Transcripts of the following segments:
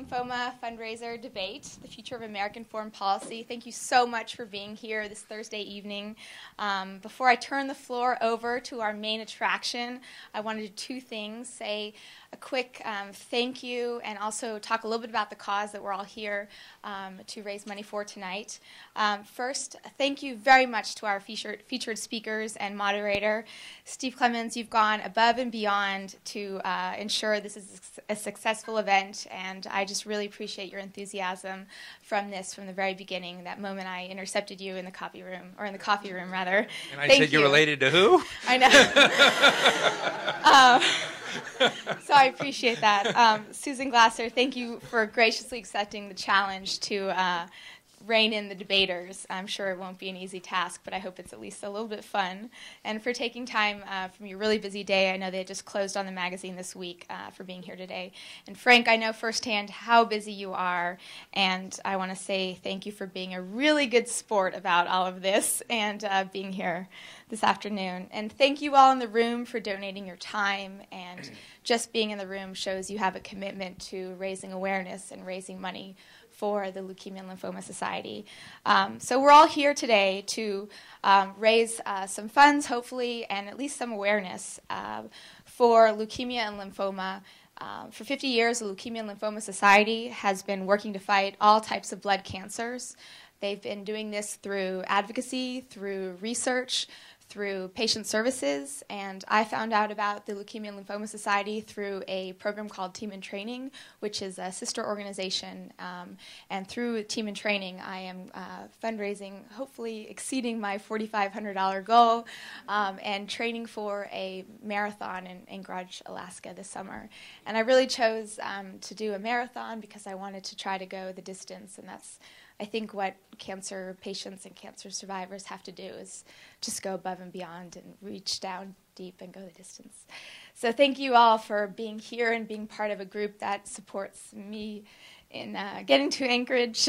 Lymphoma fundraiser debate, the future of American foreign policy. Thank you so much for being here this Thursday evening. Before I turn the floor over to our main attraction, I wanted to do two things. Say a quick thank you and also talk a little bit about the cause that we're all here to raise money for tonight. First, thank you very much to our featured speakers and moderator. Steve Clemons, you've gone above and beyond to ensure this is a successful event, and I just really appreciate your enthusiasm from the very beginning, that moment I intercepted you in the coffee room, rather. And I said you're related to who? I know. So I appreciate that. Susan Glasser, thank you for graciously accepting the challenge to rein in the debaters. I'm sure it won't be an easy task, but I hope it's at least a little bit fun. And for taking time from your really busy day. I know they just closed on the magazine this week for being here today. And Frank, I know firsthand how busy you are, and I want to say thank you for being a really good sport about all of this and being here this afternoon. And thank you all in the room for donating your time, and just being in the room shows you have a commitment to raising awareness and raising money for the Leukemia and Lymphoma Society. So we're all here today to raise some funds, hopefully, and at least some awareness for leukemia and lymphoma. For 50 years, the Leukemia and Lymphoma Society has been working to fight all types of blood cancers. They've been doing this through advocacy, through research, through patient services, and I found out about the Leukemia and Lymphoma Society through a program called Team in Training, which is a sister organization, and through Team in Training I am fundraising, hopefully exceeding my $4,500 goal, and training for a marathon in Anchorage, Alaska this summer. And I really chose to do a marathon because I wanted to try to go the distance, and that's I think what cancer patients and cancer survivors have to do is just go above and beyond and reach down deep and go the distance. So thank you all for being here and being part of a group that supports me in getting to Anchorage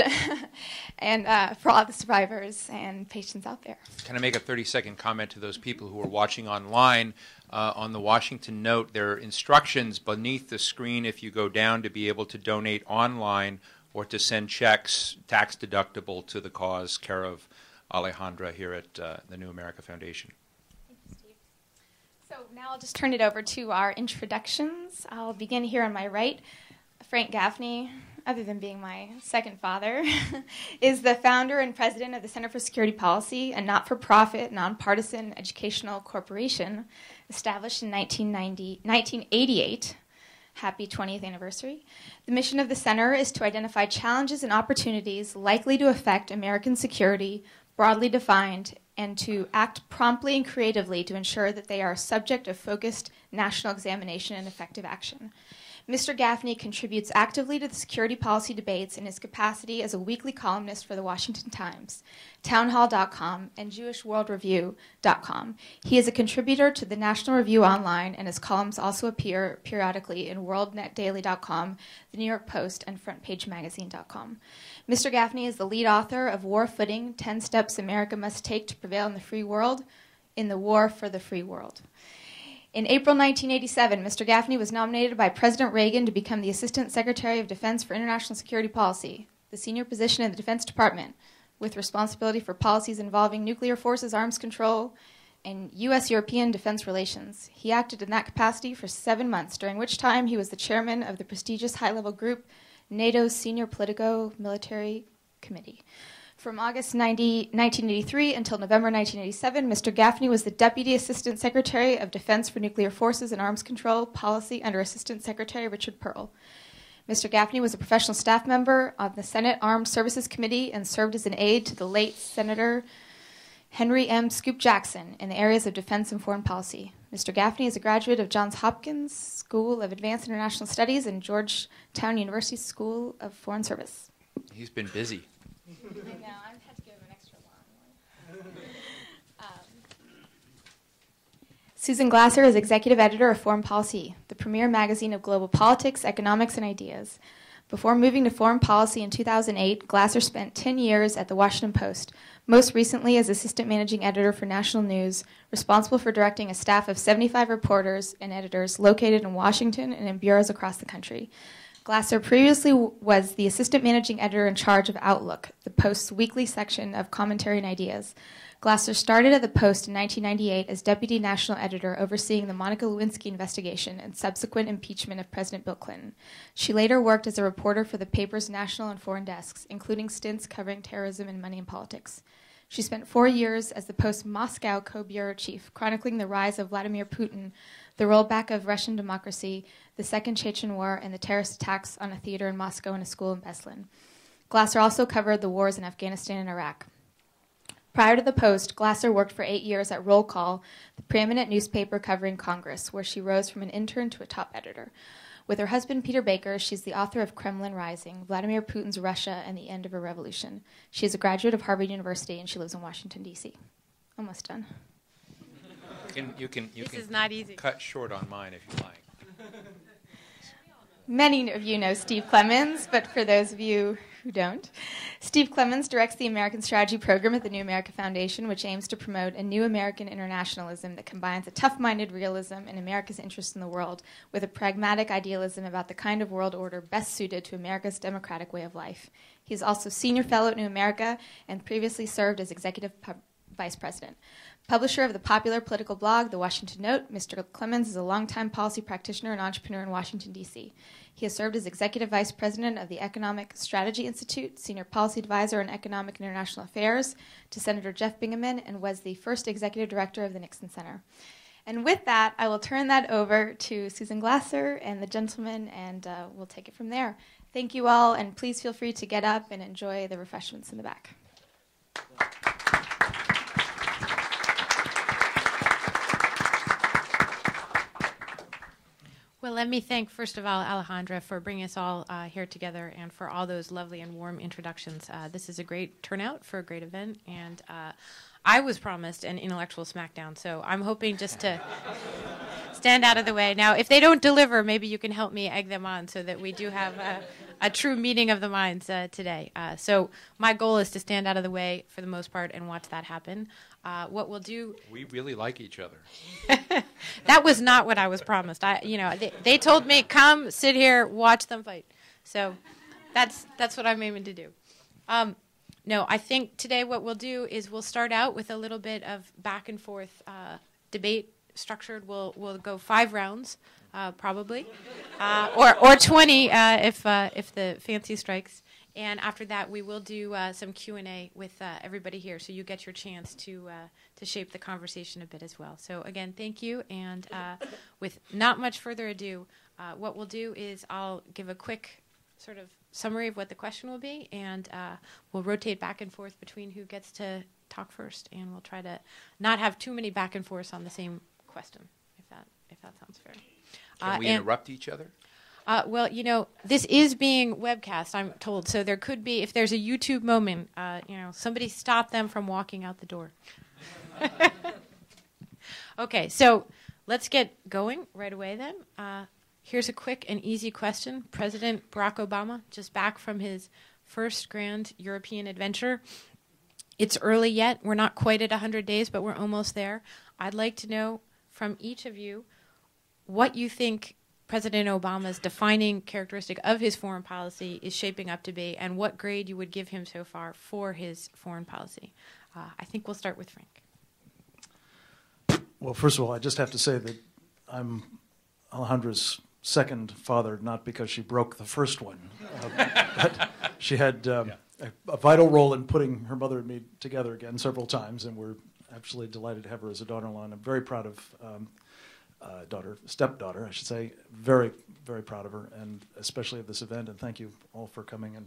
and for all the survivors and patients out there. Can I make a 30-second comment to those people who are watching online? On the Washington Note, there are instructions beneath the screen if you go down to be able to donate online or to send checks, tax deductible, to the cause, care of Alejandra here at the New America Foundation. Thank you, Steve. So now I'll just turn it over to our introductions. I'll begin here on my right. Frank Gaffney, other than being my second father, is the founder and president of the Center for Security Policy, a not-for-profit, nonpartisan educational corporation established in 1988. Happy 20th anniversary. The mission of the center is to identify challenges and opportunities likely to affect American security, broadly defined, and to act promptly and creatively to ensure that they are a subject of focused national examination and effective action. Mr. Gaffney contributes actively to the security policy debates in his capacity as a weekly columnist for the Washington Times, townhall.com, and jewishworldreview.com. He is a contributor to the National Review Online, and his columns also appear periodically in worldnetdaily.com, the New York Post, and frontpagemagazine.com. Mr. Gaffney is the lead author of War Footing, 10 Steps America Must Take to Prevail in the Free World, in the War for the Free World. In April 1987, Mr. Gaffney was nominated by President Reagan to become the Assistant Secretary of Defense for International Security Policy, the senior position in the Defense Department, with responsibility for policies involving nuclear forces, arms control, and U.S.-European defense relations. He acted in that capacity for 7 months, during which time he was the chairman of the prestigious high-level group, NATO's Senior Politico-Military Committee. From August 1983 until November 1987, Mr. Gaffney was the Deputy Assistant Secretary of Defense for Nuclear Forces and Arms Control Policy under Assistant Secretary Richard Pearl. Mr. Gaffney was a professional staff member on the Senate Armed Services Committee and served as an aide to the late Senator Henry M. Scoop Jackson in the areas of defense and foreign policy. Mr. Gaffney is a graduate of Johns Hopkins School of Advanced International Studies and Georgetown University School of Foreign Service. He's been busy. I know, I've had to give him an extra long one. Susan Glasser is executive editor of Foreign Policy, the premier magazine of global politics, economics, and ideas. Before moving to foreign policy in 2008, Glasser spent 10 years at the Washington Post, most recently as assistant managing editor for National News, responsible for directing a staff of 75 reporters and editors located in Washington and in bureaus across the country. Glasser previously was the assistant managing editor in charge of Outlook, the Post's weekly section of commentary and ideas. Glasser started at the Post in 1998 as deputy national editor overseeing the Monica Lewinsky investigation and subsequent impeachment of President Bill Clinton. She later worked as a reporter for the paper's national and foreign desks, including stints covering terrorism and money and politics. She spent 4 years as the Post's Moscow co-bureau chief, chronicling the rise of Vladimir Putin, the rollback of Russian democracy, the Second Chechen War, and the terrorist attacks on a theater in Moscow and a school in Beslan. Glasser also covered the wars in Afghanistan and Iraq. Prior to the Post, Glasser worked for 8 years at Roll Call, the preeminent newspaper covering Congress, where she rose from an intern to a top editor. With her husband, Peter Baker, she's the author of Kremlin Rising, Vladimir Putin's Russia and the End of a Revolution. She is a graduate of Harvard University, and she lives in Washington, D.C. Almost done. You can is not easy. Cut short on mine if you like. Many of you know Steve Clemons, but for those of you who don't, Steve Clemons directs the American Strategy Program at the New America Foundation, which aims to promote a new American internationalism that combines a tough-minded realism in America's interest in the world with a pragmatic idealism about the kind of world order best suited to America's democratic way of life. He is also senior fellow at New America and previously served as executive vice president. Publisher of the popular political blog, The Washington Note, Mr. Clemons is a longtime policy practitioner and entrepreneur in Washington, D.C. He has served as executive vice president of the Economic Strategy Institute, senior policy advisor on economic and international affairs to Senator Jeff Bingaman, and was the first executive director of the Nixon Center. And with that, I will turn that over to Susan Glasser and the gentleman, and we'll take it from there. Thank you all, and please feel free to get up and enjoy the refreshments in the back. Well, let me thank, first of all, Alejandra for bringing us all here together and for all those lovely and warm introductions. This is a great turnout for a great event, and I was promised an intellectual smackdown, so I'm hoping just to stand out of the way. Now, if they don't deliver, maybe you can help me egg them on so that we do have a true meeting of the minds today. So my goal is to stand out of the way for the most part and watch that happen. What we'll do... We really like each other. That was not what I was promised. They told me, come, sit here, watch them fight. So that's what I'm aiming to do. No, I think today what we'll do is we'll start out with a little bit of back and forth debate structured. We'll go 5 rounds, probably, or 20 if the fancy strikes. And after that, we will do some Q&A with everybody here, so you get your chance to shape the conversation a bit as well. So again, thank you. And with not much further ado, what we'll do is I'll give a quick sort of summary of what the question will be, and we'll rotate back and forth between who gets to talk first, and we'll try to not have too many back and forths on the same question, if that sounds fair. Can we interrupt each other? Well, this is being webcast, I'm told, so there could be, if there's a YouTube moment, somebody stop them from walking out the door. Okay, so let's get going right away then. Here's a quick and easy question. President Barack Obama, just back from his first grand European adventure. It's early yet. We're not quite at 100 days, but we're almost there. I'd like to know from each of you what you think President Obama's defining characteristic of his foreign policy is shaping up to be, and what grade you would give him so far for his foreign policy. I think we'll start with Frank. Well, first of all, I just have to say that I'm Alejandra's second father, not because she broke the first one, but she had a vital role in putting her mother and me together again several times, and we're absolutely delighted to have her as a daughter-in-law, and I'm very proud of stepdaughter, I should say, very, very proud of her, and especially of this event, and thank you all for coming and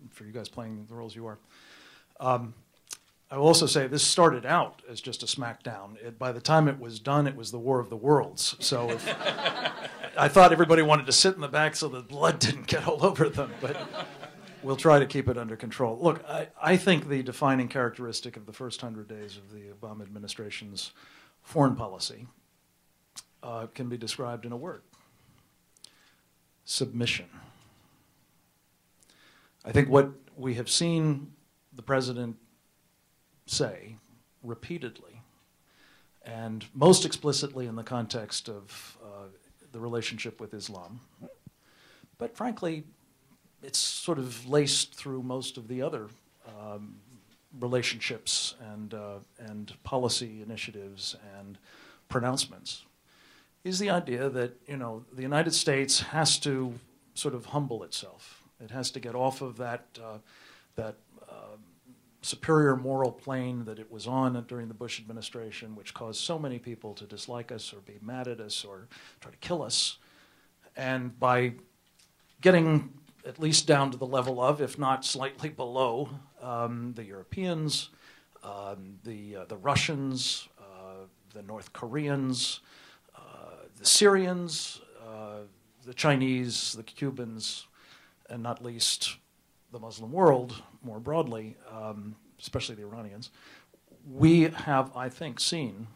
for you guys playing the roles you are. I will also say this started out as just a smackdown. By the time it was done, it was the War of the Worlds. So I thought everybody wanted to sit in the back so the blood didn't get all over them, but we'll try to keep it under control. Look, I think the defining characteristic of the first 100 days of the Obama administration's foreign policy can be described in a word: submission. I think what we have seen the president say repeatedly, and most explicitly in the context of the relationship with Islam, But frankly, it's sort of laced through most of the other relationships and policy initiatives and pronouncements, is the idea that, you know, the United States has to sort of humble itself. It has to get off of that superior moral plane that it was on during the Bush administration, which caused so many people to dislike us or be mad at us or try to kill us. And by getting at least down to the level of, if not slightly below, the Europeans, the Russians, the North Koreans, the Syrians, the Chinese, the Cubans, and not least the Muslim world more broadly, especially the Iranians, we have, I think, seen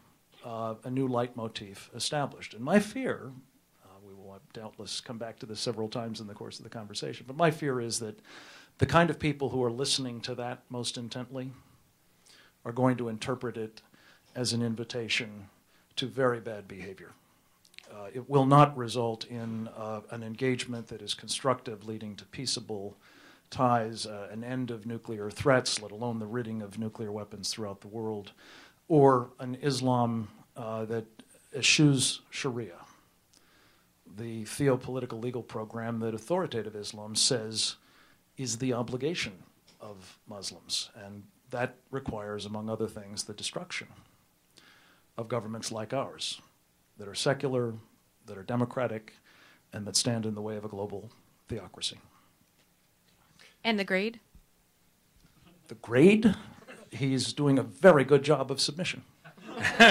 a new leitmotif established. And my fear, we will doubtless come back to this several times in the course of the conversation, but my fear is that the kind of people who are listening to that most intently are going to interpret it as an invitation to very bad behavior. It will not result in an engagement that is constructive, leading to peaceable ties, an end of nuclear threats, let alone the ridding of nuclear weapons throughout the world, or an Islam that eschews Sharia, the theopolitical legal program that authoritative Islam says is the obligation of Muslims. And that requires, among other things, the destruction of governments like ours that are secular, that are democratic, and that stand in the way of a global theocracy. And the grade? The grade? He's doing a very good job of submission. Okay.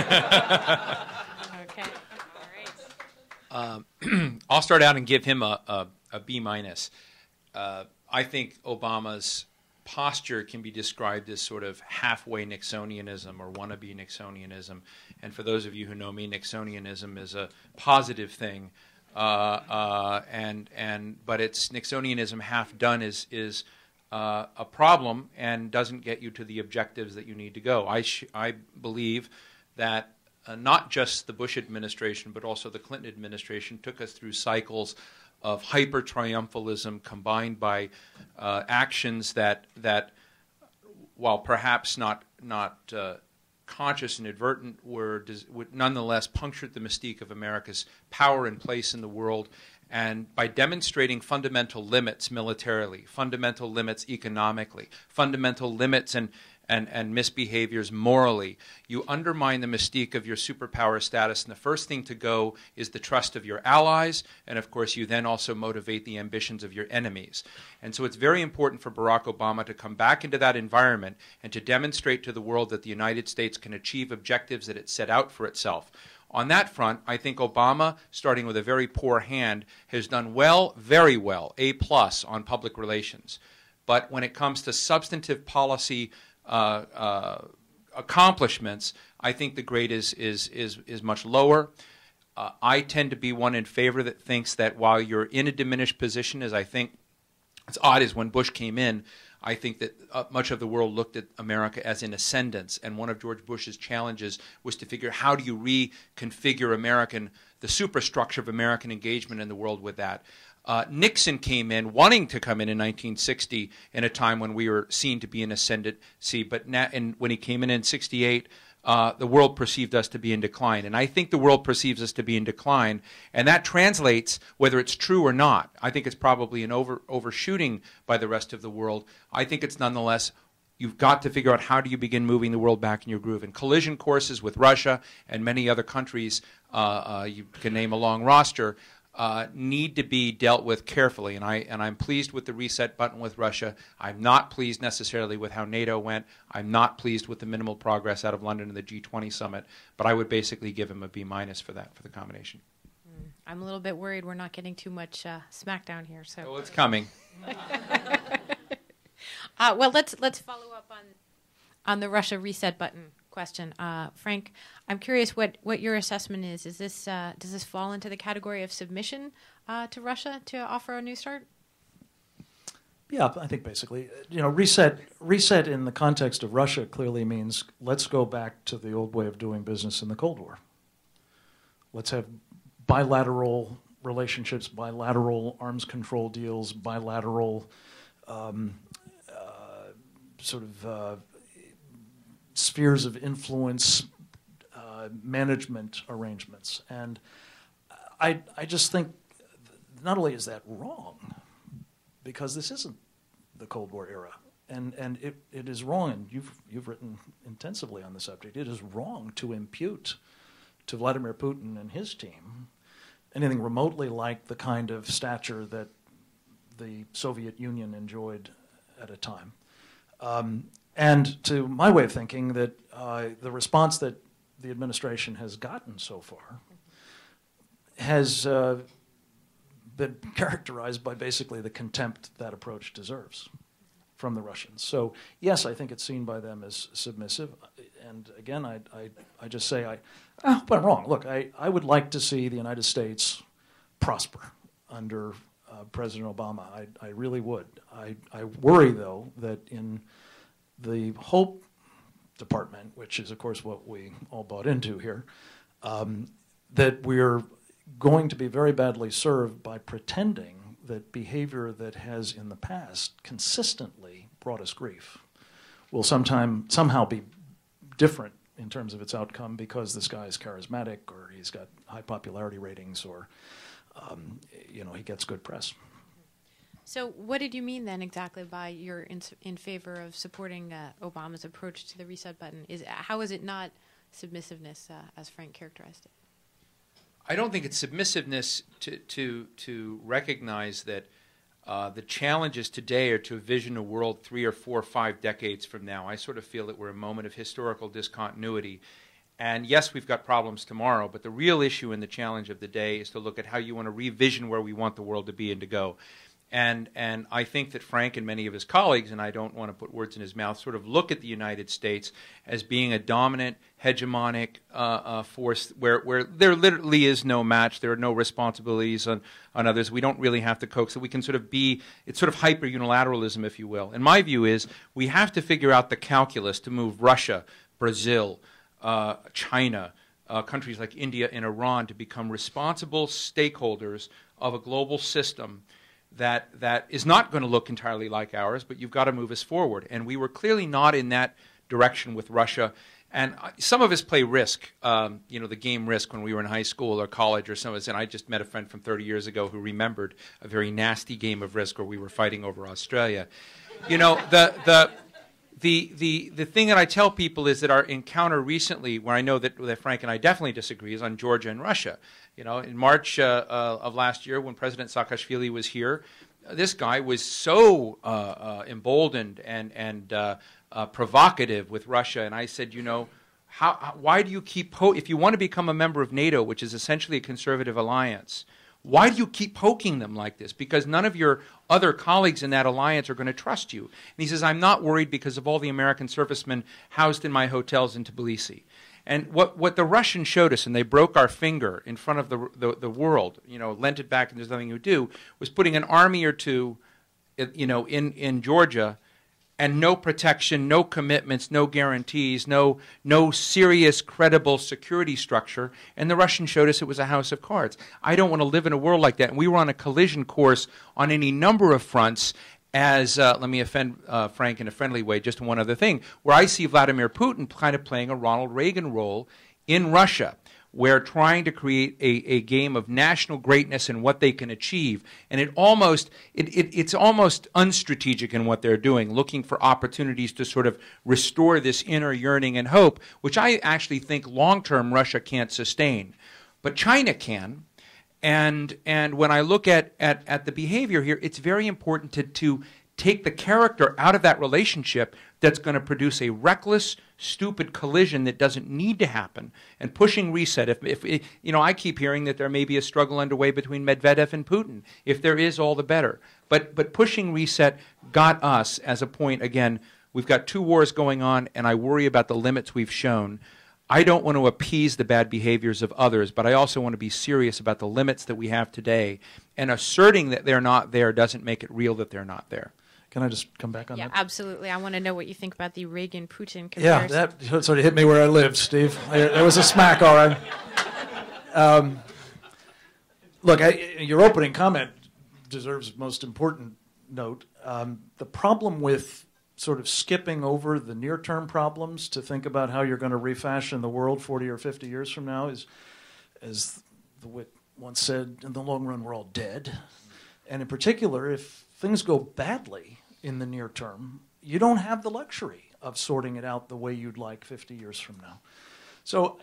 All right. I'll start out and give him a B minus. I think Obama's posture can be described as sort of halfway Nixonianism or wannabe Nixonianism. And for those of you who know me, Nixonianism is a positive thing. But it's Nixonianism half done is a problem and doesn't get you to the objectives that you need to go. I believe that not just the Bush administration, but also the Clinton administration took us through cycles of hyper-triumphalism combined by actions that while perhaps not conscious and advertent, would nonetheless punctured the mystique of America's power and place in the world. And by demonstrating fundamental limits militarily, fundamental limits economically, fundamental limits and misbehaviors morally, you undermine the mystique of your superpower status. And the first thing to go is the trust of your allies. And of course, you then also motivate the ambitions of your enemies. And so it's very important for Barack Obama to come back into that environment and to demonstrate to the world that the United States can achieve objectives that it set out for itself. On that front, I think Obama, starting with a very poor hand, has done well, very well, A+ on public relations. But when it comes to substantive policy accomplishments, I think the grade is much lower. I tend to be one in favor that thinks that while you're in a diminished position, as I think it's odd as when Bush came in, I think that much of the world looked at America as in ascendance, and one of George Bush's challenges was to figure how do you reconfigure the superstructure of American engagement in the world with that. Nixon came in, wanting to come in 1960 in a time when we were seen to be in ascendancy, but when he came in 1968, the world perceived us to be in decline. And I think the world perceives us to be in decline, and that translates, whether it's true or not. I think it's probably an overshooting by the rest of the world. I think it's nonetheless, you've got to figure out how do you begin moving the world back in your groove. And collision courses with Russia and many other countries, you can name a long roster, need to be dealt with carefully, and I'm pleased with the reset button with Russia. I'm not pleased necessarily with how NATO went. I'm not pleased with the minimal progress out of London and the G20 summit, but I would basically give him a B- for that, for the combination. I'm a little bit worried we're not getting too much smackdown here. So. Oh, it's coming. Well, let's follow up on the Russia reset button question. Frank, I'm curious what your assessment is. Is this does this fall into the category of submission to Russia to offer a new start? Yeah, I think basically, reset in the context of Russia clearly means let's go back to the old way of doing business in the Cold War. Let's have bilateral relationships, bilateral arms control deals, bilateral spheres of influence, management arrangements. And I just think not only is that wrong, because this isn't the Cold War era, and it is wrong, and you've written intensively on the subject, it is wrong to impute to Vladimir Putin and his team anything remotely like the kind of stature that the Soviet Union enjoyed at a time. And to my way of thinking, that the response that the administration has gotten so far has been characterized by basically the contempt that approach deserves from the Russians. So yes, I think it's seen by them as submissive. And again, I just say I hope I'm wrong. Look, I would like to see the United States prosper under President Obama. I really would. I worry, though, that in the Hope Department, which is, of course, what we all bought into here, that we're going to be very badly served by pretending that behavior that has in the past consistently brought us grief will somehow be different in terms of its outcome because this guy is charismatic, or he's got high popularity ratings, or he gets good press. So what did you mean then exactly by you're in favor of supporting Obama's approach to the reset button? How is it not submissiveness as Frank characterized it? I don't think it's submissiveness to recognize that the challenges today are to envision a world 3 or 4 or 5 decades from now. I sort of feel that we're a moment of historical discontinuity. And yes, we've got problems tomorrow, but the real issue and the challenge of the day is to look at how you want to revision where we want the world to be and to go. And I think that Frank and many of his colleagues, and I don't want to put words in his mouth, sort of look at the United States as being a dominant, hegemonic force where there literally is no match. There are no responsibilities on others. We don't really have to coax it. We can sort of be, it's sort of hyper-unilateralism, if you will. And my view is we have to figure out the calculus to move Russia, Brazil, China, countries like India and Iran to become responsible stakeholders of a global system that is not going to look entirely like ours, but you've got to move us forward. And we were clearly not in that direction with Russia. And some of us play Risk, the game Risk when we were in high school or college or some of us. And I just met a friend from 30 years ago who remembered a very nasty game of Risk where we were fighting over Australia. The thing that I tell people is that our encounter recently, where I know that Frank and I definitely disagree, is on Georgia and Russia. In March of last year, when President Saakashvili was here, this guy was so emboldened and provocative with Russia. And I said, why do you keep, if you want to become a member of NATO, which is essentially a conservative alliance, why do you keep poking them like this? Because none of your other colleagues in that alliance are going to trust you. And he says, I'm not worried because of all the American servicemen housed in my hotels in Tbilisi. And what the Russians showed us, and they broke our finger in front of the world, lent it back and there's nothing you do, was putting an army or two, in Georgia, and no protection, no commitments, no guarantees, no serious, credible security structure. And the Russians showed us it was a house of cards. I don't want to live in a world like that. And we were on a collision course on any number of fronts. As, let me offend Frank in a friendly way, just one other thing, where I see Vladimir Putin kind of playing a Ronald Reagan role in Russia, where trying to create a game of national greatness and what they can achieve. And it's almost unstrategic in what they're doing, looking for opportunities to sort of restore this inner yearning and hope, which I actually think long-term Russia can't sustain. But China can. And when I look at the behavior here, it's very important to take the character out of that relationship that's going to produce a reckless, stupid collision that doesn't need to happen. And pushing reset, if I keep hearing that there may be a struggle underway between Medvedev and Putin. If there is, all the better. But pushing reset got us as a point, again, we've got 2 wars going on, and I worry about the limits we've shown. I don't want to appease the bad behaviors of others, but I also want to be serious about the limits that we have today. And asserting that they're not there doesn't make it real that they're not there. Can I just come back on that? Yeah, absolutely. I want to know what you think about the Reagan-Putin comparison. Yeah, that sort of hit me where I lived, Steve. There was a smack, all right. Look, your opening comment deserves most important note. The problem with sort of skipping over the near-term problems to think about how you're going to refashion the world 40 or 50 years from now is, as the wit once said, in the long run, we're all dead. And in particular, if things go badly in the near term, you don't have the luxury of sorting it out the way you'd like 50 years from now. So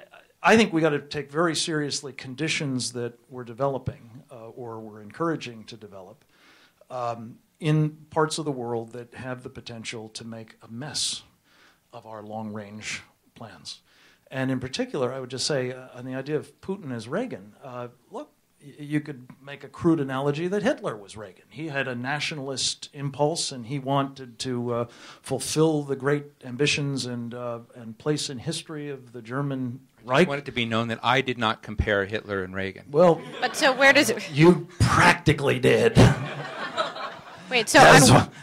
I think we got to take very seriously conditions that we're developing or we're encouraging to develop in parts of the world that have the potential to make a mess of our long-range plans. And in particular, I would just say on the idea of Putin as Reagan, look, you could make a crude analogy that Hitler was Reagan. He had a nationalist impulse, and he wanted to fulfill the great ambitions and place in history of the German Reich. I want it to be known that I did not compare Hitler and Reagan. Well, but so where does it? You practically did. Wait, so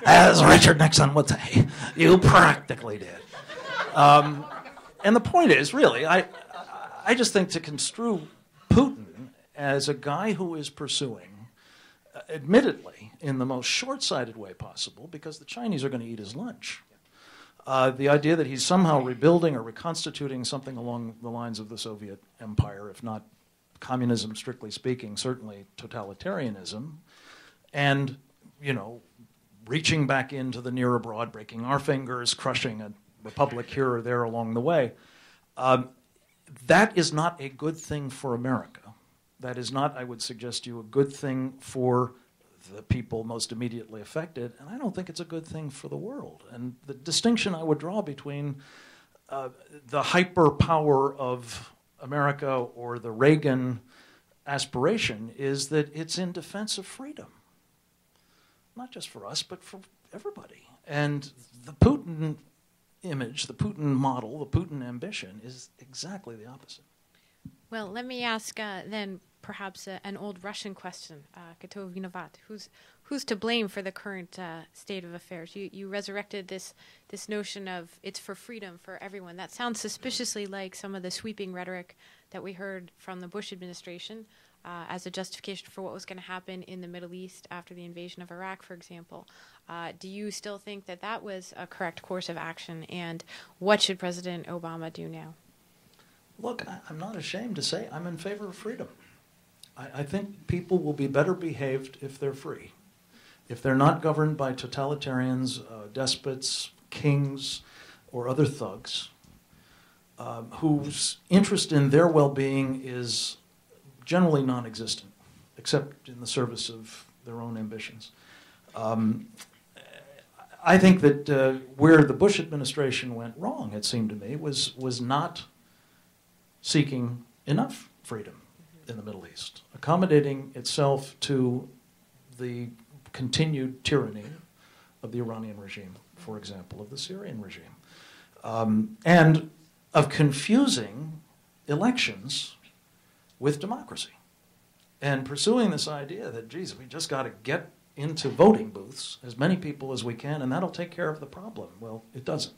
as Richard Nixon would say, you practically did. And the point is, really, I just think to construe Putin as a guy who is pursuing, admittedly, in the most short-sighted way possible, because the Chinese are going to eat his lunch. The idea that he's somehow rebuilding or reconstituting something along the lines of the Soviet Empire, if not communism strictly speaking, certainly totalitarianism, and, you know, reaching back into the near abroad, breaking our fingers, crushing a republic here or there along the way, that is not a good thing for America. That is not, I would suggest to you, a good thing for the people most immediately affected, and I don't think it's a good thing for the world. And the distinction I would draw between the hyper power of America or the Reagan aspiration is that it's in defense of freedom. Not just for us, but for everybody. And the Putin image, the Putin model, the Putin ambition is exactly the opposite. Well, let me ask then perhaps an old Russian question, Kto vinovat? Who's to blame for the current state of affairs? You resurrected this notion of it's for freedom for everyone. That sounds suspiciously like some of the sweeping rhetoric that we heard from the Bush administration as a justification for what was going to happen in the Middle East after the invasion of Iraq, for example. Do you still think that that was a correct course of action, and what should President Obama do now? Look, I'm not ashamed to say I'm in favor of freedom. I think people will be better behaved if they're free. If they're not governed by totalitarians, despots, kings, or other thugs, whose interest in their well-being is generally non-existent, except in the service of their own ambitions. I think that where the Bush administration went wrong, it seemed to me, was not seeking enough freedom in the Middle East, accommodating itself to the continued tyranny of the Iranian regime, for example, of the Syrian regime, and of confusing elections with democracy, and pursuing this idea that, geez, we just got to get into voting booths, as many people as we can, and that'll take care of the problem. Well, it doesn't.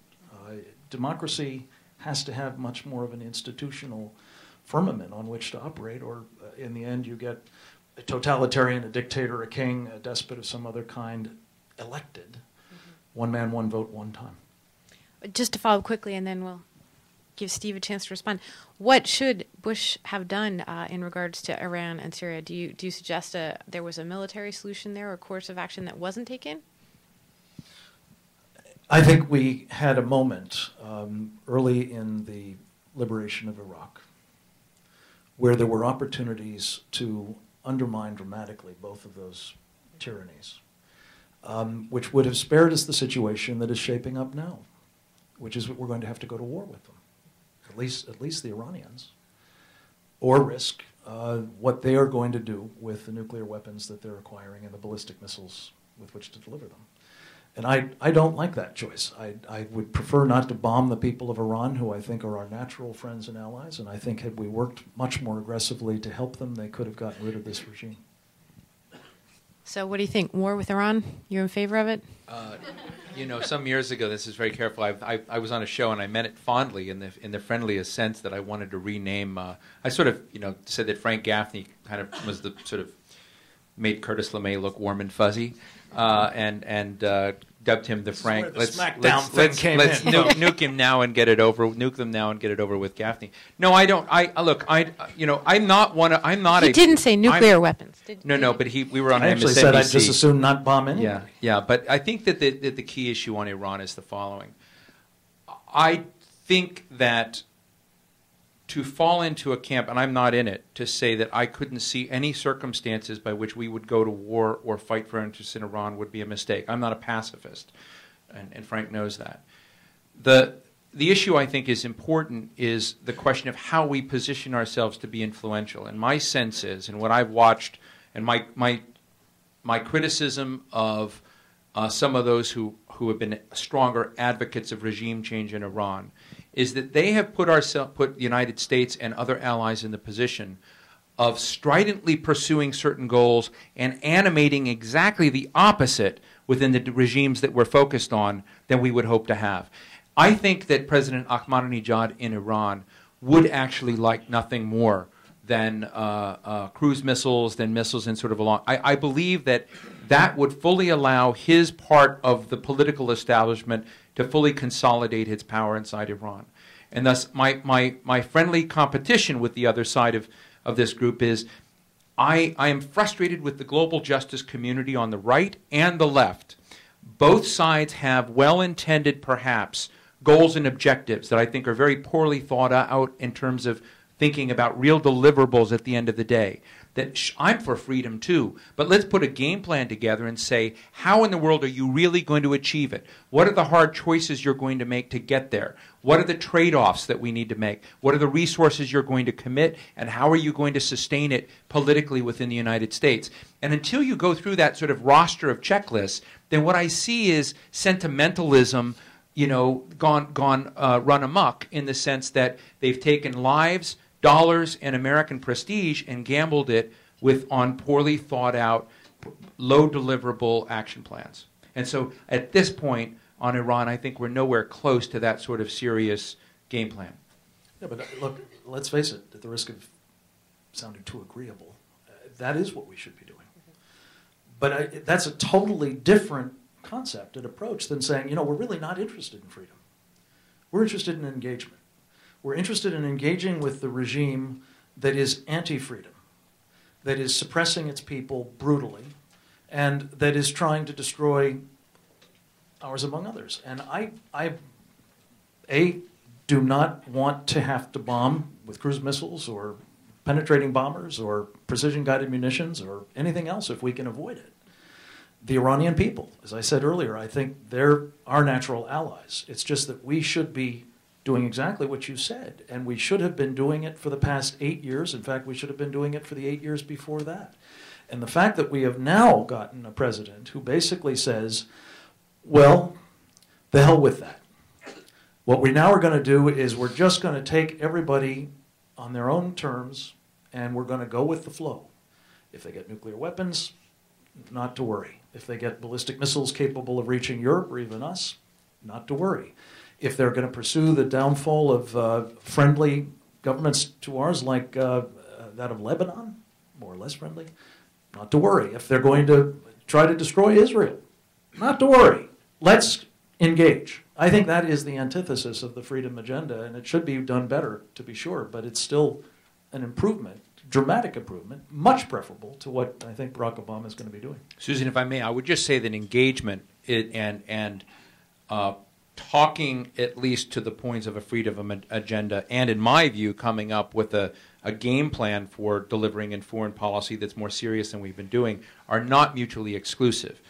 Democracy has to have much more of an institutional firmament on which to operate, or in the end you get a totalitarian, a dictator, a king, a despot of some other kind elected. One man, one vote, one time. Just to follow up quickly, and then we'll give Steve a chance to respond. What should Bush have done in regards to Iran and Syria? Do you suggest there was a military solution there, or a course of action that wasn't taken? I think we had a moment early in the liberation of Iraq where there were opportunities to undermine dramatically both of those tyrannies, which would have spared us the situation that is shaping up now, which is that we're going to have to go to war with them, at least the Iranians, or risk what they are going to do with the nuclear weapons that they're acquiring and the ballistic missiles with which to deliver them. And I don't like that choice. I would prefer not to bomb the people of Iran, who I think are our natural friends and allies, and I think had we worked much more aggressively to help them, they could have gotten rid of this regime. So what do you think? War with Iran? You're in favor of it? You know, some years ago, this is very careful. I was on a show and I meant it fondly in the friendliest sense that I wanted to rename. I sort of said that Frank Gaffney kind of was the sort of made Curtis LeMay look warm and fuzzy, and dubbed him the Frank. Let's nuke him now and get it over. Nuke them now and get it over with Gaffney. No, I don't. I'm not one. I'm not. He didn't say nuclear weapons. No, but we were on I actually MSNBC. said I'd just as soon not bomb anyway. Yeah, but I think that the key issue on Iran is the following. I think that to fall into a camp, and I'm not in it, to say that I couldn't see any circumstances by which we would go to war or fight for interests in Iran would be a mistake. I'm not a pacifist, and Frank knows that. The issue I think is important is the question of how we position ourselves to be influential. And my sense is, and what I've watched, and my criticism of some of those who have been stronger advocates of regime change in Iran, is that they have put the United States and other allies in the position of stridently pursuing certain goals and animating exactly the opposite within the regimes that we're focused on than we would hope to have. I think that President Ahmadinejad in Iran would actually like nothing more than cruise missiles, than missiles in sort of along. I believe that would fully allow his part of the political establishment to fully consolidate its power inside Iran. And thus, my friendly competition with the other side of this group is I am frustrated with the global justice community on the right and the left. Both sides have well-intended, perhaps, goals and objectives that I think are very poorly thought out in terms of thinking about real deliverables at the end of the day. That I'm for freedom too, but let's put a game plan together and say, how in the world are you really going to achieve it? What are the hard choices you're going to make to get there? What are the trade-offs that we need to make? What are the resources you're going to commit, and how are you going to sustain it politically within the United States? And until you go through that sort of roster of checklists, then what I see is sentimentalism, gone run amok, in the sense that they've taken lives, dollars, and American prestige and gambled it on poorly thought out, low deliverable action plans. And so at this point on Iran, I think we're nowhere close to that sort of serious game plan. Yeah, but look, let's face it, at the risk of sounding too agreeable, that is what we should be doing. But that's a totally different concept and approach than saying, we're really not interested in freedom. We're interested in engagement. We're interested in engaging with the regime that is anti-freedom, that is suppressing its people brutally, and that is trying to destroy ours among others. And I do not want to have to bomb with cruise missiles or penetrating bombers or precision-guided munitions or anything else if we can avoid it. The Iranian people, as I said earlier, I think they're our natural allies. It's just that we should be doing exactly what you said, and we should have been doing it for the past 8 years. In fact, we should have been doing it for the 8 years before that. And the fact that we have now gotten a president who basically says, well, the hell with that. What we now are going to do is we're just going to take everybody on their own terms, and we're going to go with the flow. If they get nuclear weapons, not to worry. If they get ballistic missiles capable of reaching Europe or even us, not to worry. If they're going to pursue the downfall of friendly governments to ours, like that of Lebanon, more or less friendly, not to worry. If they're going to try to destroy Israel, not to worry. Let's engage. I think that is the antithesis of the freedom agenda, and it should be done better, to be sure, but it's still an improvement, dramatic improvement, much preferable to what I think Barack Obama is going to be doing. Susan, if I may, I would just say that engagement and talking at least to the points of a freedom agenda, and in my view, coming up with a game plan for delivering in foreign policy that's more serious than we've been doing, are not mutually exclusive.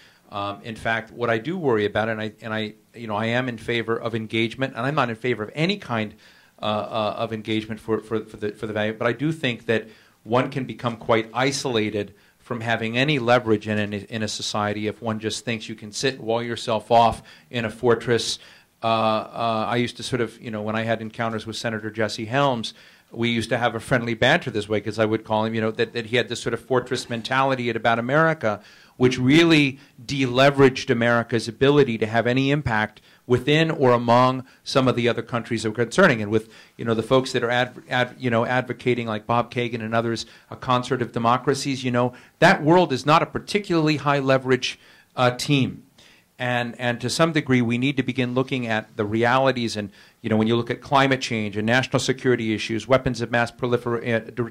In fact, what I do worry about, and I am in favor of engagement, and I'm not in favor of any kind of engagement for the value, but I do think that one can become quite isolated from having any leverage in a society if one just thinks you can sit and wall yourself off in a fortress. I used to sort of, when I had encounters with Senator Jesse Helms, we used to have a friendly banter this way, because I would call him, that he had this sort of fortress mentality about America, which really deleveraged America's ability to have any impact within or among some of the other countries that were concerning. And with the folks that are advocating, like Bob Kagan and others, a concert of democracies, that world is not a particularly high leverage team. And to some degree, we need to begin looking at the realities. And when you look at climate change and national security issues, weapons of mass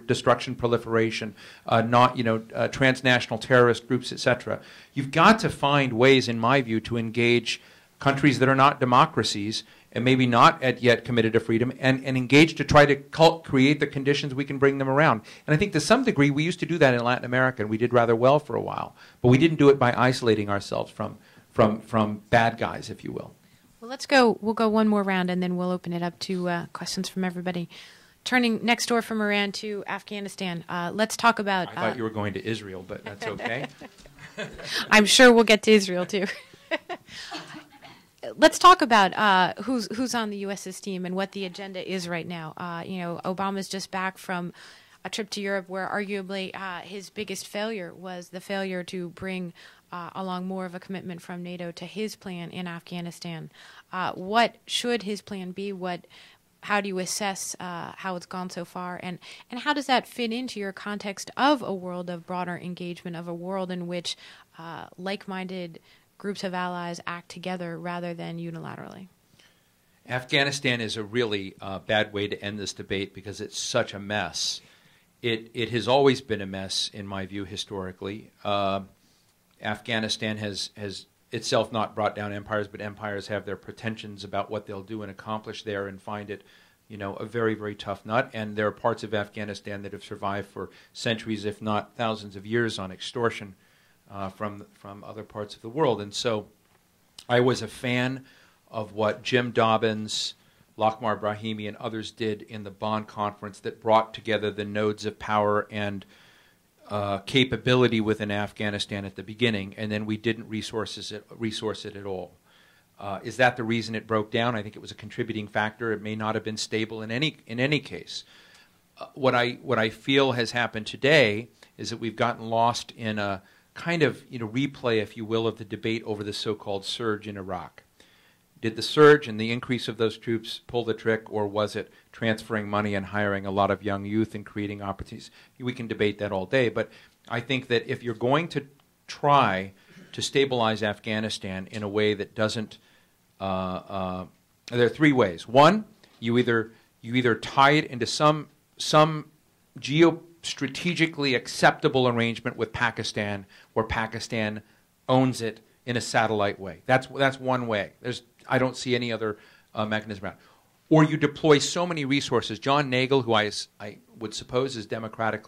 destruction, proliferation, transnational terrorist groups, etc., you've got to find ways, in my view, to engage countries that are not democracies and maybe not yet committed to freedom, and engage to try to create the conditions we can bring them around. And I think to some degree, we used to do that in Latin America, and we did rather well for a while. But we didn't do it by isolating ourselves from bad guys, if you will. Well, we'll go one more round, and then we'll open it up to questions from everybody. Turning next door from Iran to Afghanistan, let's talk about... I thought you were going to Israel, but that's okay. I'm sure we'll get to Israel, too. Let's talk about who's on the U.S.'s team and what the agenda is right now. Obama's just back from a trip to Europe where arguably his biggest failure was the failure to bring along more of a commitment from NATO to his plan in Afghanistan. What should his plan be? How do you assess how it's gone so far? And how does that fit into your context of a world of broader engagement, of a world in which like-minded groups of allies act together rather than unilaterally? Afghanistan is a really bad way to end this debate, because it's such a mess. It has always been a mess, in my view, historically. Afghanistan has itself not brought down empires, but empires have their pretensions about what they'll do and accomplish there, and find it, a very, very tough nut. And there are parts of Afghanistan that have survived for centuries, if not thousands of years, on extortion from other parts of the world. And so I was a fan of what Jim Dobbins, Lakhmar Brahimi, and others did in the Bonn conference that brought together the nodes of power and capability within Afghanistan at the beginning, and then we didn't resource it at all. Is that the reason it broke down? I think it was a contributing factor. It may not have been stable in any case. What I feel has happened today is that we've gotten lost in a kind of replay, if you will, of the debate over the so-called surge in Iraq. Did the surge and the increase of those troops pull the trick, or was it transferring money and hiring a lot of young youth and creating opportunities? We can debate that all day, but I think that if you're going to try to stabilize Afghanistan in a way that doesn't, there are three ways. One, you either tie it into some geostrategically acceptable arrangement with Pakistan, where Pakistan owns it in a satellite way. That's one way. I don't see any other mechanism around. Or you deploy so many resources. John Nagel, who I would suppose is Democratic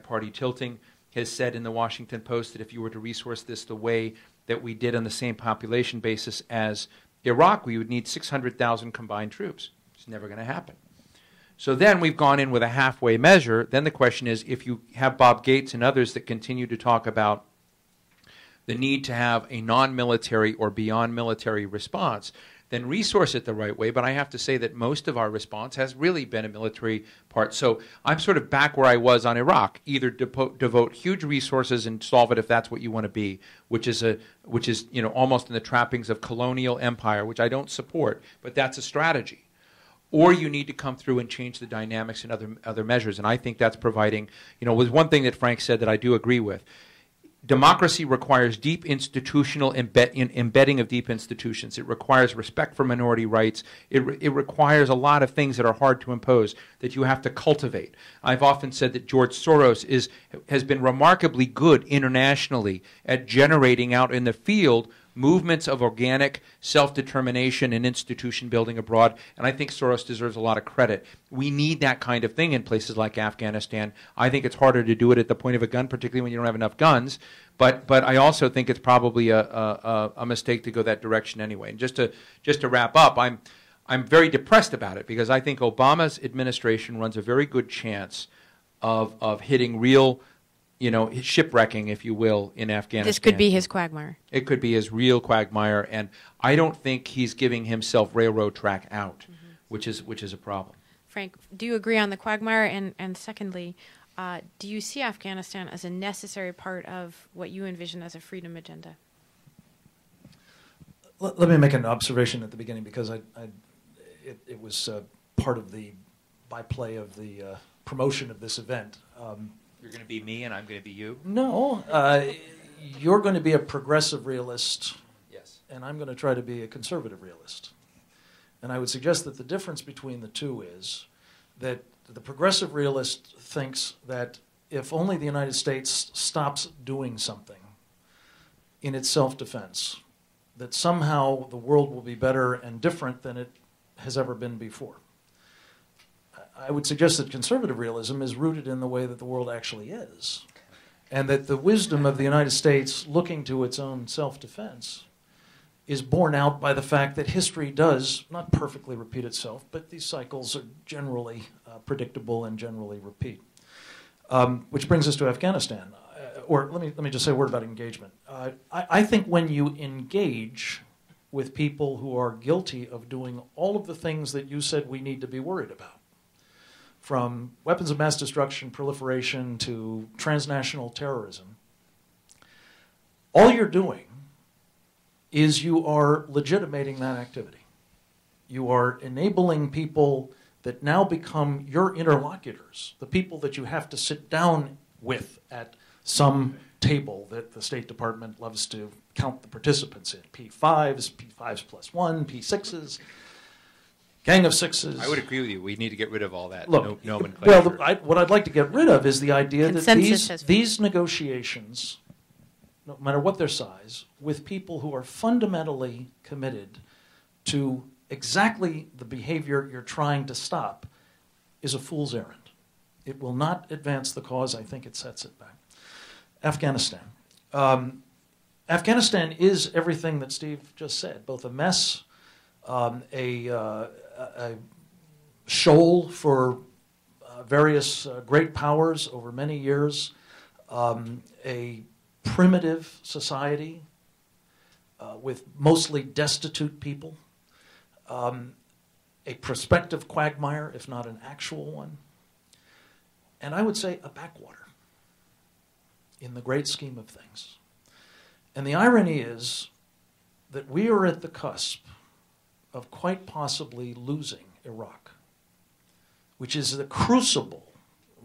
Party tilting, has said in the Washington Post that if you were to resource this the way that we did on the same population basis as Iraq, we would need 600,000 combined troops. It's never going to happen. So then we've gone in with a halfway measure. Then the question is, if you have Bob Gates and others that continue to talk about the need to have a non-military or beyond military response, then resource it the right way. But I have to say that most of our response has really been a military part. So I'm sort of back where I was on Iraq. Either devote huge resources and solve it if that's what you want to be, which is almost in the trappings of colonial empire, which I don't support, but that's a strategy. Or you need to come through and change the dynamics and other measures. And I think that's providing, was one thing that Frank said that I do agree with. Democracy requires deep institutional embedding of deep institutions. It requires respect for minority rights. It requires a lot of things that are hard to impose, that you have to cultivate. I've often said that George Soros has been remarkably good internationally at generating out in the field movements of organic self-determination and institution building abroad, and I think Soros deserves a lot of credit. We need that kind of thing in places like Afghanistan. I think it's harder to do it at the point of a gun, particularly when you don't have enough guns, but I also think it's probably a mistake to go that direction anyway. And just to wrap up, I'm very depressed about it, because I think Obama's administration runs a very good chance of hitting real shipwrecking, if you will, in Afghanistan. This could be his quagmire. It could be his real quagmire, and I don't think he's giving himself railroad track out, which is a problem. Frank, do you agree on the quagmire? And secondly, do you see Afghanistan as a necessary part of what you envision as a freedom agenda? Let me make an observation at the beginning, because it was part of the byplay of the promotion of this event. You're going to be me and I'm going to be you? No, you're going to be a progressive realist. Yes. And I'm going to try to be a conservative realist. And I would suggest that the difference between the two is that the progressive realist thinks that if only the United States stops doing something in its self-defense, that somehow the world will be better and different than it has ever been before. I would suggest that conservative realism is rooted in the way that the world actually is, and that the wisdom of the United States looking to its own self-defense is borne out by the fact that history does not perfectly repeat itself, but these cycles are generally predictable and generally repeat. Which brings us to Afghanistan. Or let me just say a word about engagement. I think when you engage with people who are guilty of doing all of the things that you said we need to be worried about, from weapons of mass destruction, proliferation, to transnational terrorism, all you're doing is you are legitimating that activity. You are enabling people that now become your interlocutors, the people that you have to sit down with at some table that the State Department loves to count the participants in. P5s, P5s plus one, P6s, gang of sixes. I would agree with you. We need to get rid of all that Look, nomenclature. well, what I'd like to get rid of is the idea that Consensus these negotiations, no matter what their size, with people who are fundamentally committed to exactly the behavior you're trying to stop, is a fool's errand. It will not advance the cause. I think it sets it back. Afghanistan. Afghanistan is everything that Steve just said, both a mess, a shoal for various great powers over many years, a primitive society with mostly destitute people, a prospective quagmire, if not an actual one, and I would say a backwater in the great scheme of things. And the irony is that we are at the cusp of quite possibly losing Iraq, which is the crucible,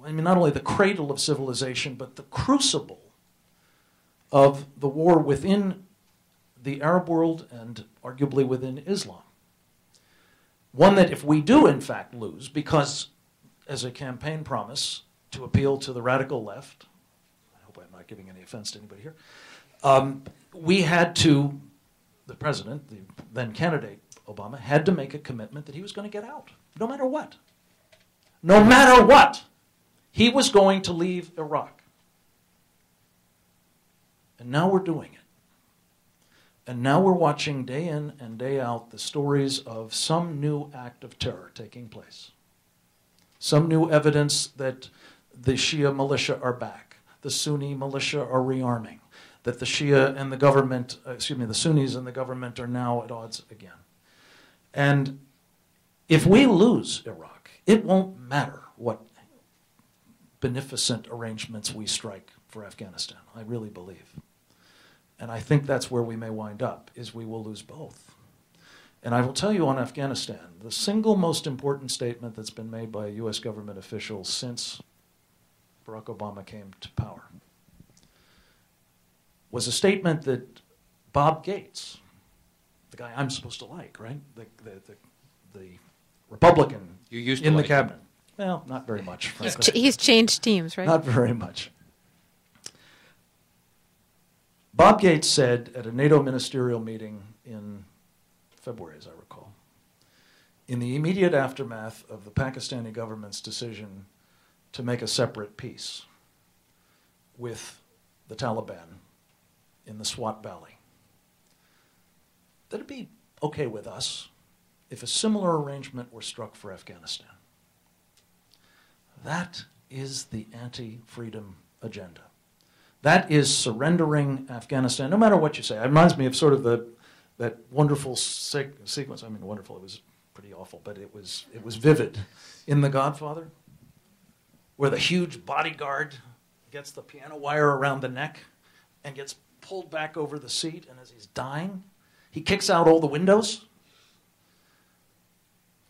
I mean, not only the cradle of civilization, but the crucible of the war within the Arab world and arguably within Islam. One that if we do in fact lose, because as a campaign promise to appeal to the radical left, I hope I'm not giving any offense to anybody here, we had to, the president, the then candidate Obama, had to make a commitment that he was going to get out, no matter what. No matter what, he was going to leave Iraq. And now we're doing it. And now we're watching day in and day out the stories of some new act of terror taking place. Some new evidence that the Shia militia are back, the Sunni militia are rearming, that the Shia and the government, the Sunnis and the government are now at odds again. And if we lose Iraq, it won't matter what beneficent arrangements we strike for Afghanistan, I really believe. And I think that's where we may wind up, is we will lose both. And I will tell you on Afghanistan, the single most important statement that's been made by a U.S. government official since Barack Obama came to power was a statement that Bob Gates, the guy I'm supposed to like, right? The Republican You used to in the like cabinet. Well, not very much, frankly. He's changed teams, right? Not very much. Bob Gates said at a NATO ministerial meeting in February, as I recall, in the immediate aftermath of the Pakistani government's decision to make a separate peace with the Taliban in the Swat Valley, that it'd be okay with us if a similar arrangement were struck for Afghanistan. That is the anti-freedom agenda. That is surrendering Afghanistan, no matter what you say. It reminds me of sort of that wonderful sequence. I mean, wonderful. It was pretty awful, but it was vivid. In The Godfather, where the huge bodyguard gets the piano wire around the neck and gets pulled back over the seat, and as he's dying, he kicks out all the windows.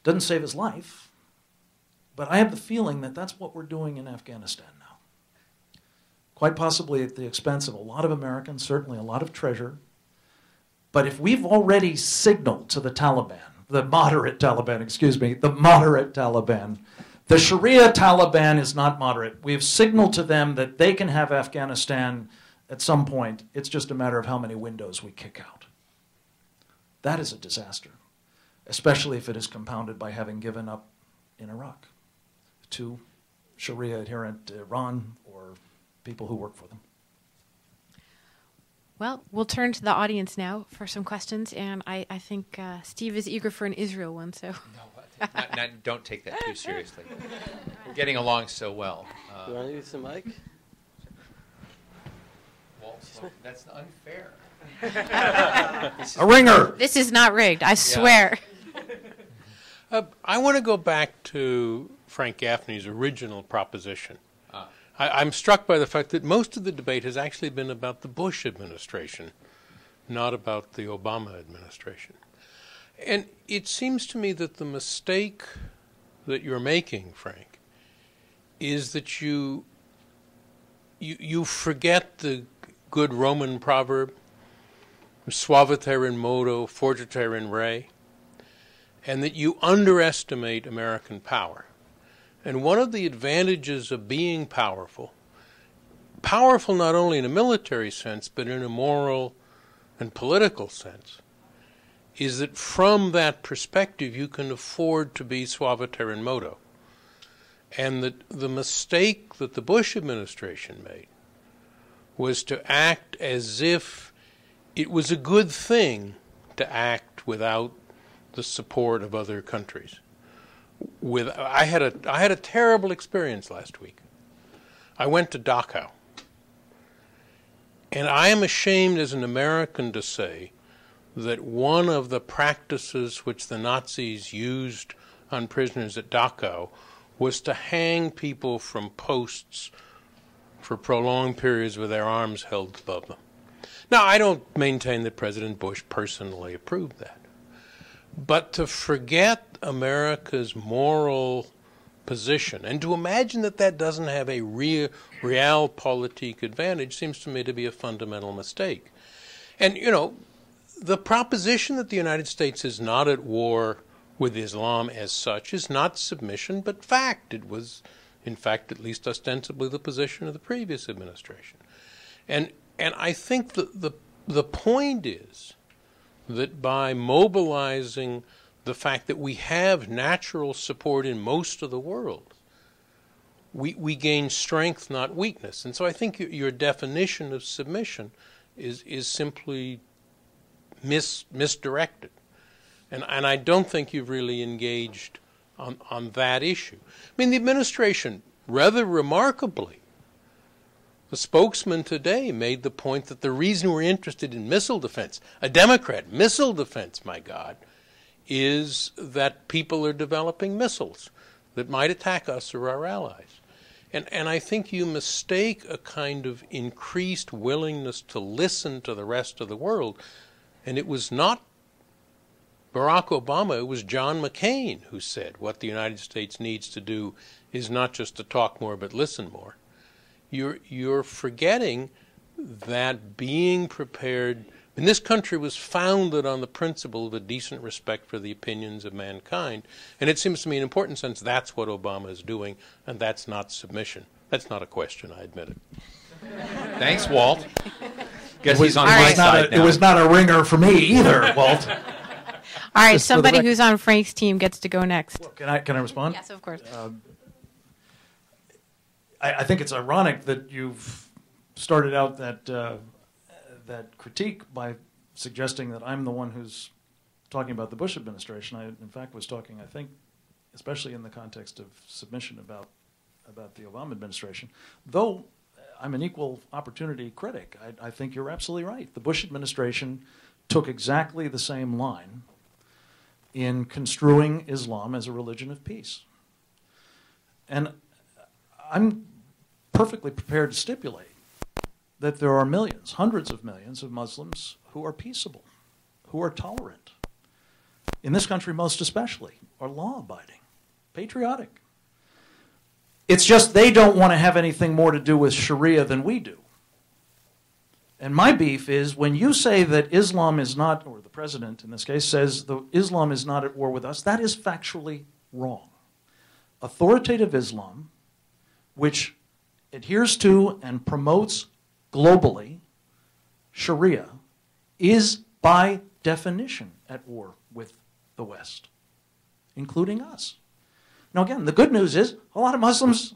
Doesn't save his life, but I have the feeling that that's what we're doing in Afghanistan now. Quite possibly at the expense of a lot of Americans, certainly a lot of treasure. But if we've already signaled to the Taliban, the moderate Taliban, the Sharia Taliban is not moderate. We have signaled to them that they can have Afghanistan at some point. It's just a matter of how many windows we kick out. That is a disaster, especially if it is compounded by having given up in Iraq to Sharia-adherent Iran or people who work for them. Well, we'll turn to the audience now for some questions, and I think Steve is eager for an Israel one, so... No, don't take that too seriously. We're getting along so well. You want to use the mic? Well, that's unfair. A ringer! This is not rigged, I swear. I want to go back to Frank Gaffney's original proposition. I'm struck by the fact that most of the debate has actually been about the Bush administration, not about the Obama administration. And it seems to me that the mistake that you're making, Frank, is that you forget the good Roman proverb, suaviter in modo, fortiter in re, and that you underestimate American power. And one of the advantages of being powerful not only in a military sense, but in a moral and political sense, is that from that perspective you can afford to be suaviter in modo. And that the mistake that the Bush administration made was to act as if it was a good thing to act without the support of other countries. I had a terrible experience last week. I went to Dachau. And I am ashamed as an American to say that one of the practices which the Nazis used on prisoners at Dachau was to hang people from posts for prolonged periods with their arms held above them. Now, I don't maintain that President Bush personally approved that. But to forget America's moral position and to imagine that that doesn't have a realpolitik advantage seems to me to be a fundamental mistake. And, you know, the proposition that the United States is not at war with Islam as such is not submission but fact. It was, in fact, at least ostensibly the position of the previous administration. And I think the point is that by mobilizing the fact that we have natural support in most of the world, we gain strength, not weakness. And so I think your definition of submission is simply misdirected. And I don't think you've really engaged on that issue. I mean, the administration, rather remarkably, the spokesman today made the point that the reason we're interested in missile defense, a Democrat, missile defense, my God, is that people are developing missiles that might attack us or our allies. And I think you mistake a kind of increased willingness to listen to the rest of the world. And it was not Barack Obama, it was John McCain who said what the United States needs to do is not just to talk more but listen more. You're forgetting that being prepared, and this country was founded on the principle of a decent respect for the opinions of mankind, and it seems to me in an important sense that's what Obama is doing, and that's not submission. That's not a question, I admit it. Thanks, Walt. Guess he's on my right. side now. It was not a ringer for me either, Walt. All right, Just for the somebody record. who's on Frank's team gets to go next. Well, can I respond? Yes, of course. I think it's ironic that you've started out that critique by suggesting that I'm the one who's talking about the Bush administration. I, in fact, was talking, I think, especially in the context of submission about the Obama administration. Though I'm an equal opportunity critic, I think you're absolutely right. The Bush administration took exactly the same line in construing Islam as a religion of peace. And I'm perfectly prepared to stipulate that there are millions, hundreds of millions of Muslims who are peaceable, who are tolerant. In this country most especially, are law-abiding, patriotic. It's just they don't want to have anything more to do with Sharia than we do. And my beef is when you say that Islam is not, or the president in this case says that Islam is not at war with us, that is factually wrong. Authoritative Islam, which adheres to and promotes globally Sharia, is by definition at war with the West, including us. Now again, the good news is a lot of Muslims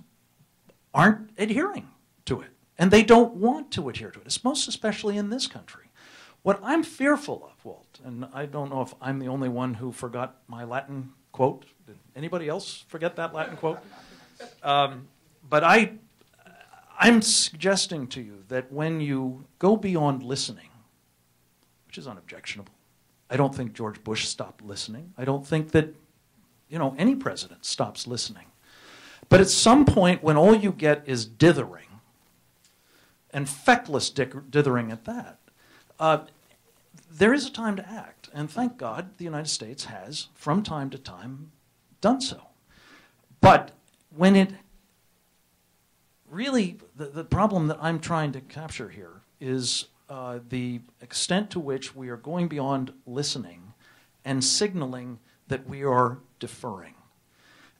aren't adhering to it, and they don't want to adhere to it. It's most especially in this country. What I'm fearful of, Walt, and I don't know if I'm the only one who forgot my Latin quote. Did anybody else forget that Latin quote? But I'm suggesting to you that when you go beyond listening, which is unobjectionable, I don't think George Bush stopped listening. I don't think that any president stops listening. But at some point when all you get is dithering, and feckless dithering at that, there is a time to act. And thank God the United States has, from time to time, done so. But when it really, the problem that I'm trying to capture here is the extent to which we are going beyond listening and signaling that we are deferring.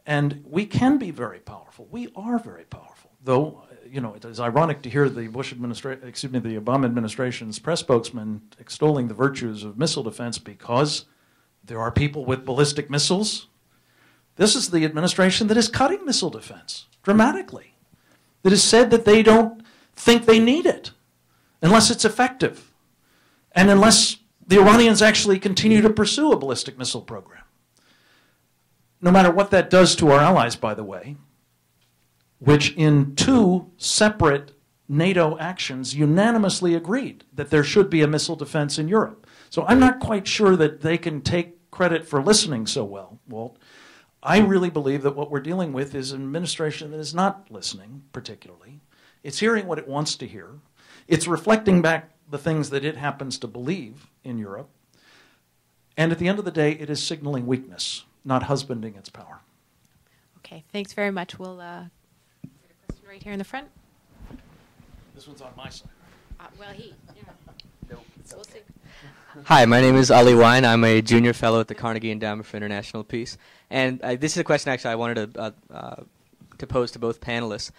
And we can be very powerful. We are very powerful. Though, it is ironic to hear the the Obama administration's press spokesman extolling the virtues of missile defense because there are people with ballistic missiles. This is the administration that is cutting missile defense dramatically. That has said that they don't think they need it unless it's effective and unless the Iranians actually continue to pursue a ballistic missile program. No matter what that does to our allies, by the way, which in 2 separate NATO actions unanimously agreed that there should be a missile defense in Europe. So I'm not quite sure that they can take credit for listening so well, Walt. I really believe that what we're dealing with is an administration that is not listening particularly. It's hearing what it wants to hear. It's reflecting back the things that it happens to believe in Europe. And at the end of the day, it is signaling weakness, not husbanding its power. Okay, thanks very much. We'll get a question right here in the front. This one's on my side. Nope. We'll see. Hi, my name is Ali Wine. I'm a junior fellow at the Carnegie Endowment for International Peace. And this is a question actually I wanted to pose to both panelists.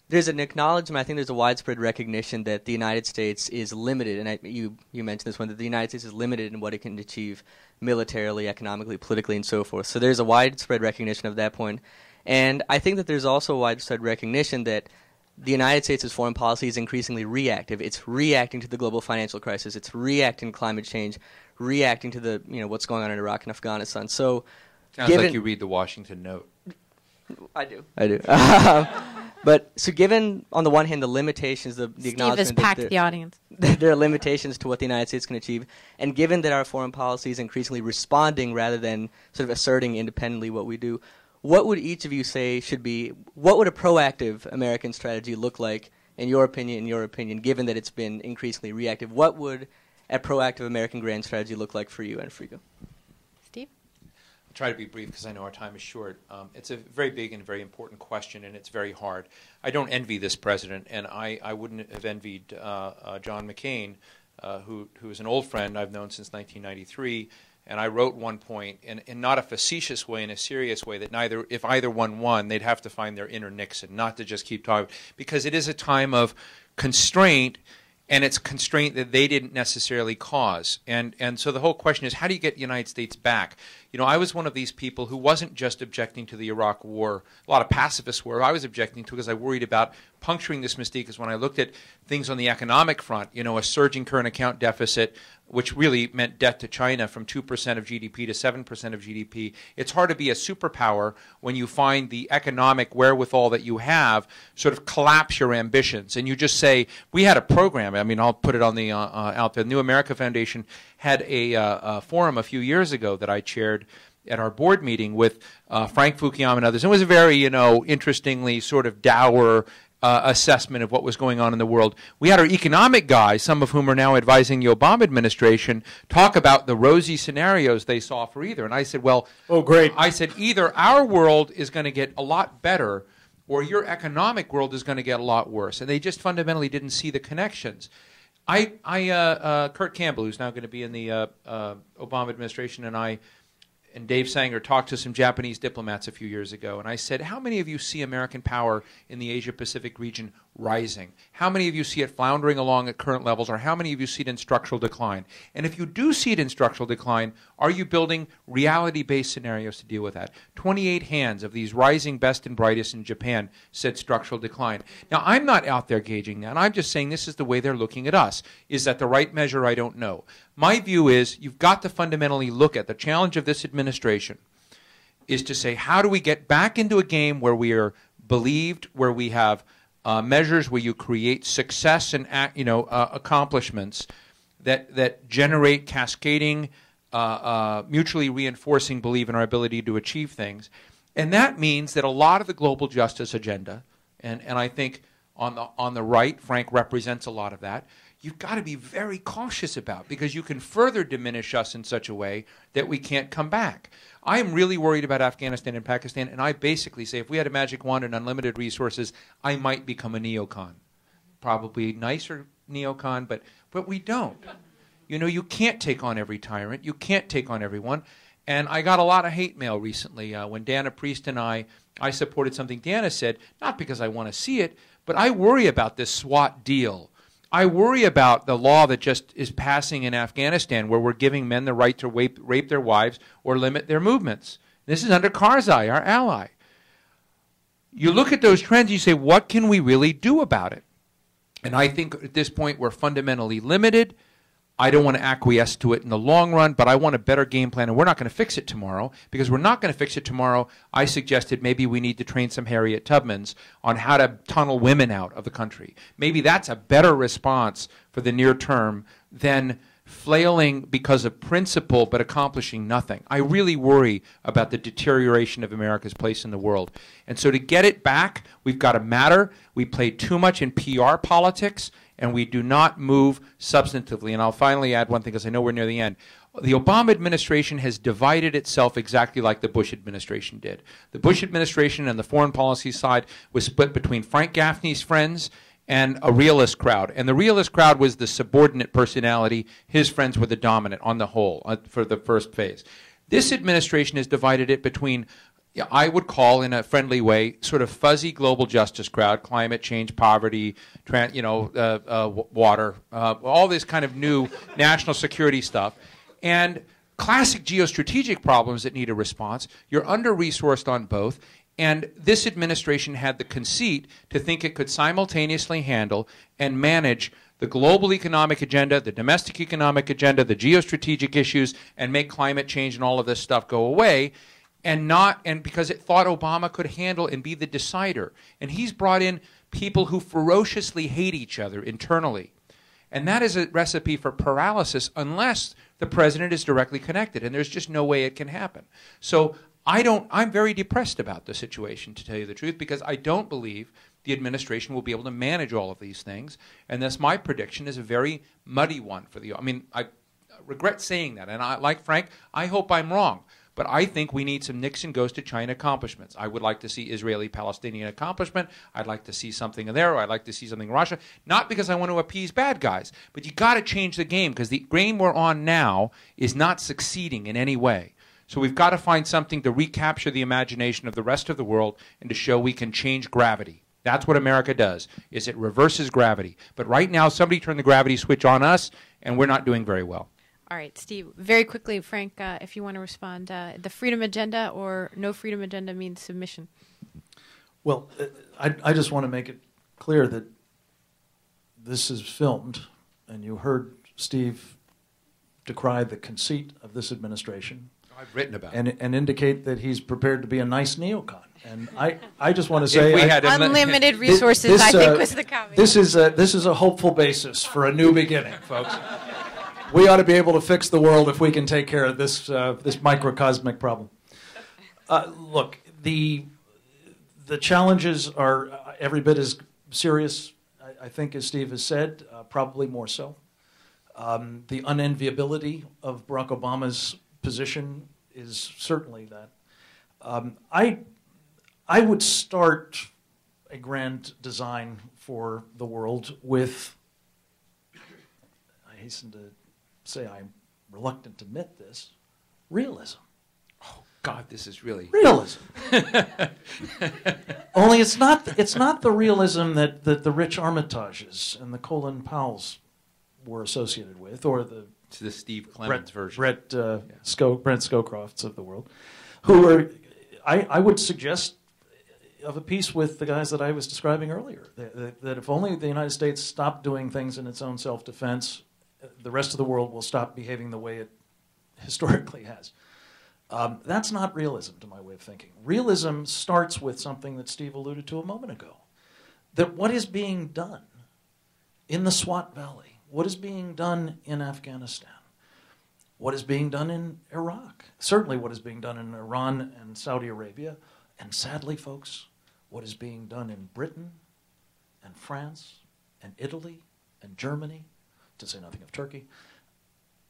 There's an acknowledgement, I think there's a widespread recognition that the United States is limited, and you mentioned this one, that the United States is limited in what it can achieve militarily, economically, politically, and so forth. So there's a widespread recognition of that point. And I think that there's also a widespread recognition that the United States' foreign policy is increasingly reactive. It's reacting to the global financial crisis. It's reacting to climate change, reacting to the what's going on in Iraq and Afghanistan. So, sounds like you read the Washington Note. I do. But so, given on the one hand the limitations, the acknowledgement Steve has packed the audience. There are limitations to what the United States can achieve, and given that our foreign policy is increasingly responding rather than sort of asserting independently what we do, what would each of you say should be, what would a proactive American strategy look like, in your opinion, given that it's been increasingly reactive? What would a proactive American grand strategy look like for you and for you? Steve? I'll try to be brief because I know our time is short. It's a very big and very important question, and it's very hard. I don't envy this president, and I wouldn't have envied John McCain, who is an old friend I've known since 1993. And I wrote one point, in not a facetious way, in a serious way, that if either one won, they'd have to find their inner Nixon, not to just keep talking. Because it is a time of constraint, and it's constraint that they didn't necessarily cause. And so the whole question is, how do you get the United States back? I was one of these people who wasn't just objecting to the Iraq war. A lot of pacifists were. I was objecting to it because I worried about puncturing this mystique is when I looked at things on the economic front, a surging current account deficit, which really meant debt to China from 2% of GDP to 7% of GDP. It's hard to be a superpower when you find the economic wherewithal that you have sort of collapse your ambitions. And you just say, we had a program, I'll put it on the out there. The New America Foundation had a forum a few years ago that I chaired at our board meeting with Frank Fukuyama and others. It was a very, interestingly sort of dour assessment of what was going on in the world. We had our economic guys, some of whom are now advising the Obama administration, talk about the rosy scenarios they saw for either. And I said, well, oh, great. I said, either our world is going to get a lot better or your economic world is going to get a lot worse. And they just fundamentally didn't see the connections. Kurt Campbell, who's now going to be in the Obama administration, and Dave Sanger talked to some Japanese diplomats a few years ago, and I said, how many of you see American power in the Asia-Pacific region rising? How many of you see it floundering along at current levels, or how many of you see it in structural decline? And if you do see it in structural decline, are you building reality-based scenarios to deal with that? 28 hands of these rising best and brightest in Japan said structural decline. Now, I'm not out there gauging that. I'm just saying this is the way they're looking at us. Is that the right measure? I don't know. My view is you've got to fundamentally look at the challenge of this administration is to say, how do we get back into a game where we are believed, where we have measures where you create success and accomplishments that generate cascading, mutually reinforcing belief in our ability to achieve things. And that means that a lot of the global justice agenda, and I think on the right, Frank represents a lot of that, you've got to be very cautious about, because you can further diminish us in such a way that we can't come back. I am really worried about Afghanistan and Pakistan, and I basically say if we had a magic wand and unlimited resources, I might become a neocon. Probably nicer neocon, but we don't. You can't take on every tyrant. You can't take on everyone. And I got a lot of hate mail recently when Dana Priest and I supported something Dana said, not because I want to see it, but I worry about this SWAT deal. I worry about the law that just is passing in Afghanistan where we're giving men the right to rape their wives or limit their movements. This is under Karzai, our ally. You look at those trends, you say, what can we really do about it? And I think at this point we're fundamentally limited. I don't want to acquiesce to it in the long run, but I want a better game plan, and we're not going to fix it tomorrow. Because we're not going to fix it tomorrow, I suggested maybe we need to train some Harriet Tubmans on how to tunnel women out of the country. Maybe that's a better response for the near term than flailing because of principle but accomplishing nothing. I really worry about the deterioration of America's place in the world. And so to get it back, we've got to matter. We play too much in PR politics, and we do not move substantively. And I'll finally add one thing, because I know we're near the end. The Obama administration has divided itself exactly like the Bush administration did. The Bush administration and the foreign policy side was split between Frank Gaffney's friends and a realist crowd. And the realist crowd was the subordinate personality. His friends were the dominant on the whole for the first phase. This administration has divided it between, I would call in a friendly way, sort of fuzzy global justice crowd, climate change, poverty, water, all this kind of new national security stuff, and classic geostrategic problems that need a response. You're under-resourced on both, and this administration had the conceit to think it could simultaneously handle and manage the global economic agenda, the domestic economic agenda, the geostrategic issues, and make climate change and all of this stuff go away. And because it thought Obama could handle and be the decider. And he's brought in people who ferociously hate each other internally. And that is a recipe for paralysis unless the president is directly connected. And there's just no way it can happen. So I'm very depressed about the situation, to tell you the truth, because I don't believe the administration will be able to manage all of these things. And thus my prediction is a very muddy one for I regret saying that. And like Frank, I hope I'm wrong. But I think we need some Nixon goes to China accomplishments. I would like to see Israeli-Palestinian accomplishment. I'd like to see something there, or I'd like to see something in Russia. Not because I want to appease bad guys, but you got to change the game, because the game we're on now is not succeeding in any way. So we've got to find something to recapture the imagination of the rest of the world and to show we can change gravity. That's what America does, is it reverses gravity. But right now, somebody turned the gravity switch on us, and we're not doing very well. All right, Steve, very quickly, Frank, if you want to respond, the freedom agenda or no freedom agenda means submission. Well, I just want to make it clear that this is filmed, and you heard Steve decry the conceit of this administration. I've written about it. And indicate that he's prepared to be a nice neocon. And I just want to say, we had unlimited resources, I think, was the comment. This is a hopeful basis for a new beginning, folks. We ought to be able to fix the world if we can take care of this microcosmic problem. Look, the challenges are every bit as serious, I think, as Steve has said, probably more so. The unenviability of Barack Obama's position is certainly that. I would start a grand design for the world with, I hasten to say I'm reluctant to admit this, realism. Oh, God, this is really... Realism. Only it's not the realism that the Rich Armitages and the Colin Powells were associated with, or the Steve Clemons version. Brent Scowcrofts of the world, who are, I would suggest, of a piece with the guys that I was describing earlier, that if only the United States stopped doing things in its own self-defense, the rest of the world will stop behaving the way it historically has. That's not realism, to my way of thinking. Realism starts with something that Steve alluded to a moment ago, that what is being done in the Swat Valley, what is being done in Afghanistan, what is being done in Iraq, certainly what is being done in Iran and Saudi Arabia, and sadly, folks, what is being done in Britain and France and Italy and Germany, to say nothing of Turkey,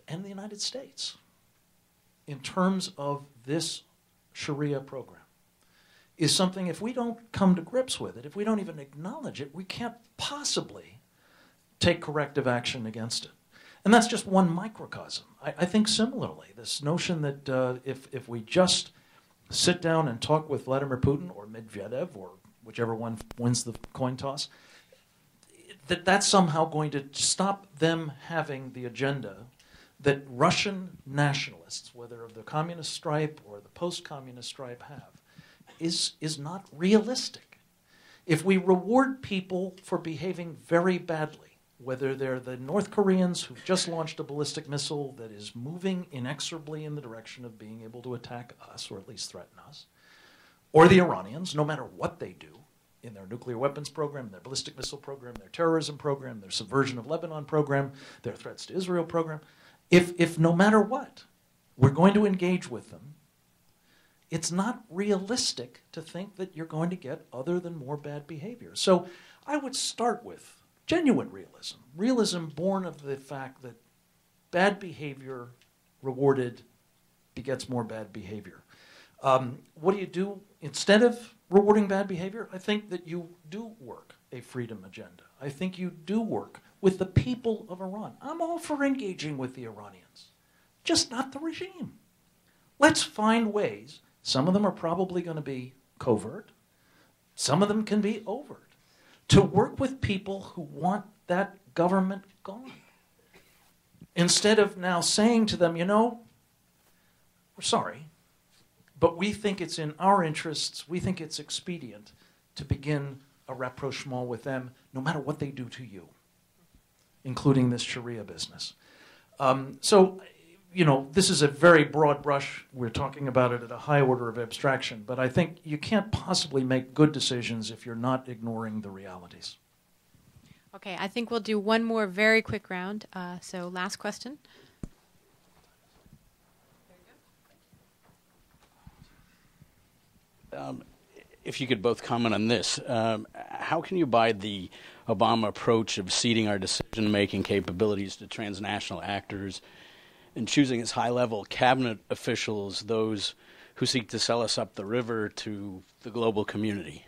and the United States, in terms of this Sharia program, is something, if we don't come to grips with it, if we don't even acknowledge it, we can't possibly take corrective action against it. And that's just one microcosm. I think similarly, this notion that if we just sit down and talk with Vladimir Putin or Medvedev or whichever one wins the coin toss, that's somehow going to stop them having the agenda that Russian nationalists, whether of the communist stripe or the post-communist stripe, have, is not realistic. If we reward people for behaving very badly, whether they're the North Koreans who've just launched a ballistic missile that is moving inexorably in the direction of being able to attack us, or at least threaten us, or the Iranians, no matter what they do in their nuclear weapons program, their ballistic missile program, their terrorism program, their subversion of Lebanon program, their threats to Israel program, if no matter what, we're going to engage with them, it's not realistic to think that you're going to get other than more bad behavior. So I would start with genuine realism. Realism born of the fact that bad behavior rewarded begets more bad behavior. What do you do instead of rewarding bad behavior? I think that you do work a freedom agenda. I think you do work with the people of Iran. I'm all for engaging with the Iranians, just not the regime. Let's find ways. Some of them are probably going to be covert. Some of them can be overt. To work with people who want that government gone. Instead of now saying to them, you know, we're sorry, but we think it's in our interests, we think it's expedient to begin a rapprochement with them, no matter what they do to you, including this Sharia business. So, you know, this is a very broad brush. We're talking about it at a high order of abstraction, but I think you can't possibly make good decisions if you're not ignoring the realities. Okay, I think we'll do one more very quick round. So last question. If you could both comment on this, how can you buy the Obama approach of ceding our decision-making capabilities to transnational actors and choosing as high-level cabinet officials those who seek to sell us up the river to the global community?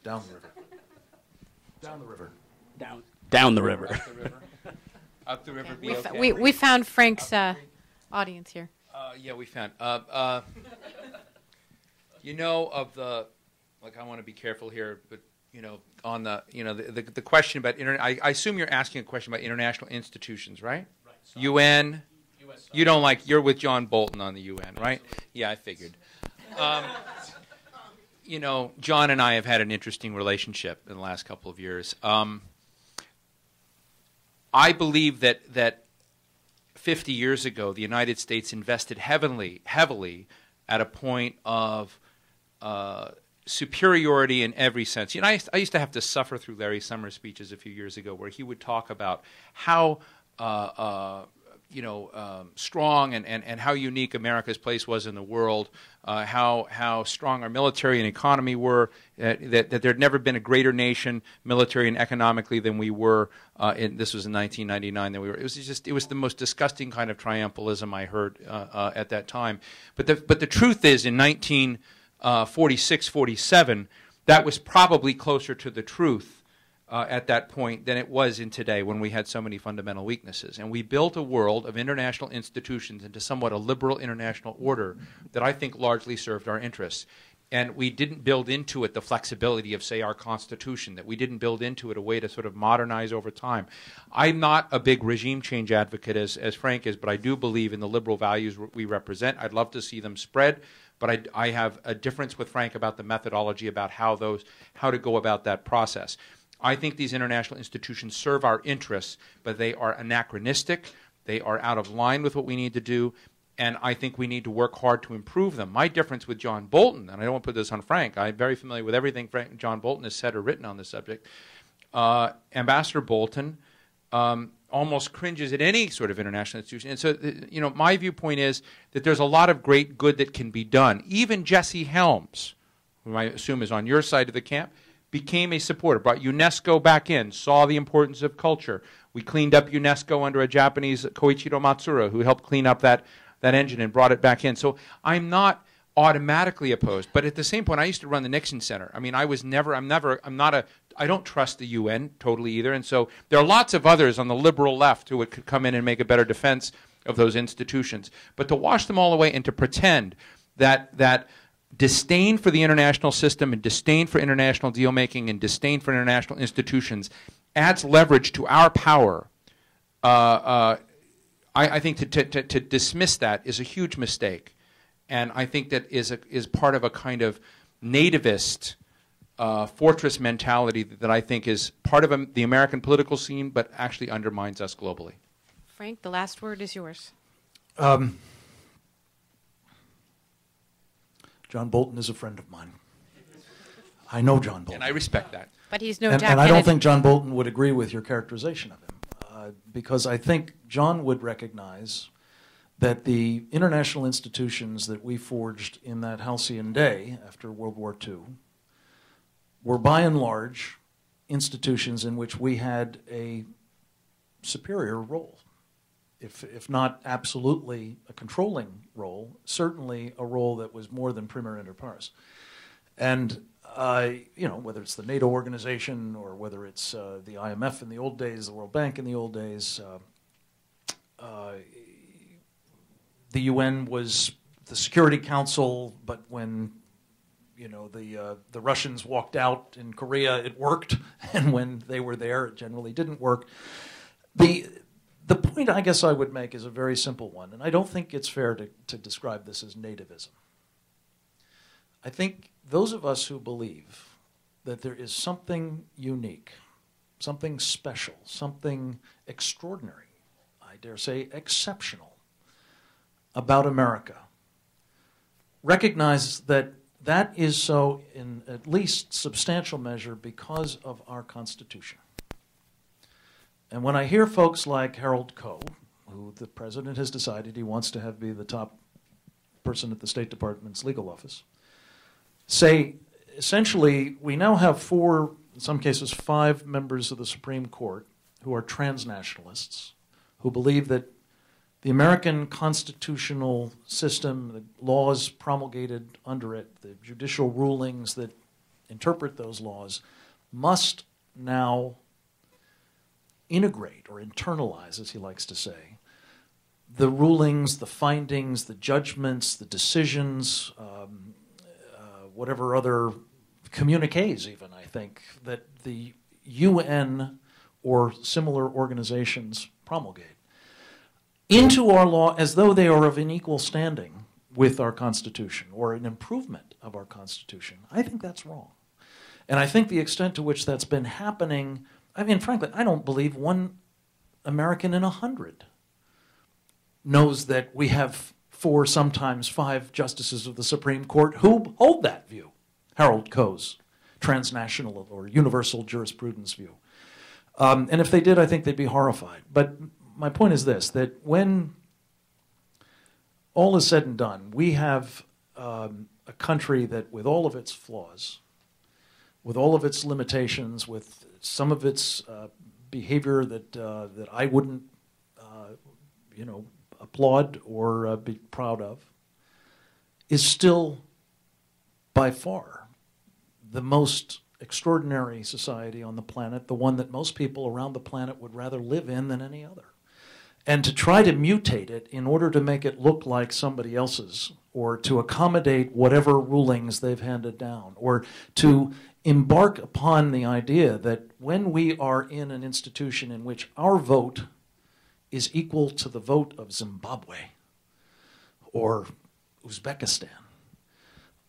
Down the river. Down the river. Down the river. Up the river. Up the river. Be okay. We found Frank's audience here. Yeah, we found. You know, of the, like, I want to be careful here, but you know, on the, you know, the question about I assume you're asking a question about international institutions, right? Right. So UN. You don't like. You're with John Bolton on the UN, right? Yeah, I figured. you know, John and I have had an interesting relationship in the last couple of years. I believe that 50 years ago, the United States invested heavily at a point of superiority in every sense. You know, I used to have to suffer through Larry Summers' speeches a few years ago, where he would talk about how strong and how unique America's place was in the world, how strong our military and economy were, that there had never been a greater nation, military and economically, than we were. This was in 1999. That we were. It was the most disgusting kind of triumphalism I heard at that time. But the truth is, in 1946, 47, that was probably closer to the truth at that point than it was in today, when we had so many fundamental weaknesses. And we built a world of international institutions into somewhat a liberal international order that I think largely served our interests. And we didn't build into it the flexibility of, say, our Constitution, that we didn't build into it a way to sort of modernize over time. I'm not a big regime change advocate, as Frank is, but I do believe in the liberal values we represent. I'd love to see them spread, but I have a difference with Frank about the methodology, about how to go about that process. I think these international institutions serve our interests, but they are anachronistic. They are out of line with what we need to do, and I think we need to work hard to improve them. My difference with John Bolton, and I don't want to put this on Frank, I'm very familiar with everything John Bolton has said or written on this subject. Ambassador Bolton almost cringes at any sort of international institution. And so, you know, my viewpoint is that there's a lot of great good that can be done. Even Jesse Helms, who I assume is on your side of the camp, became a supporter, brought UNESCO back in, saw the importance of culture. We cleaned up UNESCO under a Japanese Koichiro Matsura, who helped clean up that engine and brought it back in. So I'm not automatically opposed, but at the same point, I used to run the Nixon Center. I mean, I don't trust the UN totally either, and so there are lots of others on the liberal left who could come in and make a better defense of those institutions. But to wash them all away and to pretend that disdain for the international system and disdain for international deal-making and disdain for international institutions adds leverage to our power. I think to dismiss that is a huge mistake. And I think that is part of a kind of nativist fortress mentality that I think is part of the American political scene, but actually undermines us globally. Frank, the last word is yours. John Bolton is a friend of mine. I know John Bolton. And I respect that. But he's no Jack Kennedy. And I don't think John Bolton would agree with your characterization of him, because I think John would recognize that the international institutions that we forged in that halcyon day after World War II were by and large institutions in which we had a superior role. If not absolutely a controlling role, certainly a role that was more than primer inter pares. And whether it's the NATO organization or whether it's the IMF in the old days, the World Bank in the old days, the UN was the Security Council, but when the Russians walked out in Korea, it worked, and when they were there, it generally didn't work. The point I guess I would make is a very simple one, and I don't think it's fair to describe this as nativism. I think those of us who believe that there is something unique, something special, something extraordinary, I dare say exceptional, about America, recognize that that is so in at least substantial measure because of our Constitution. And when I hear folks like Harold Koh, who the president has decided he wants to have be the top person at the State Department's legal office, say, essentially, we now have 4, in some cases 5 members of the Supreme Court who are transnationalists, who believe that the American constitutional system, the laws promulgated under it, the judicial rulings that interpret those laws, must now integrate or internalize, as he likes to say, the rulings, the findings, the judgments, the decisions, whatever other communiques even, I think, that the UN or similar organizations promulgate into our law as though they are of an equal standing with our Constitution or an improvement of our Constitution. I think that's wrong. And I think the extent to which that's been happening, I mean, frankly, I don't believe one American in 100 knows that we have 4, sometimes 5 justices of the Supreme Court who hold that view, Harold Coe's transnational or universal jurisprudence view. And if they did, I think they'd be horrified. But my point is this, that when all is said and done, we have a country that, with all of its flaws, with all of its limitations, with some of its behavior that I wouldn't, applaud or be proud of, is still by far the most extraordinary society on the planet, the one that most people around the planet would rather live in than any other. And to try to mutate it in order to make it look like somebody else's, or to accommodate whatever rulings they've handed down, or to embark upon the idea that when we are in an institution in which our vote is equal to the vote of Zimbabwe, or Uzbekistan,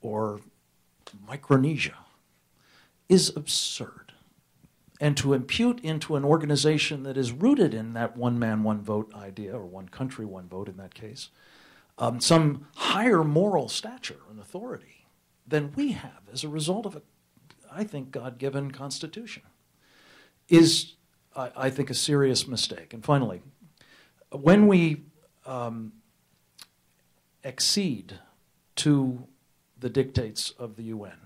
or Micronesia, is absurd. And to impute into an organization that is rooted in that one man, one vote idea, or one country, one vote in that case, some higher moral stature and authority than we have as a result of a, I think, God-given Constitution, is, I think, a serious mistake. And finally, when we accede to the dictates of the UN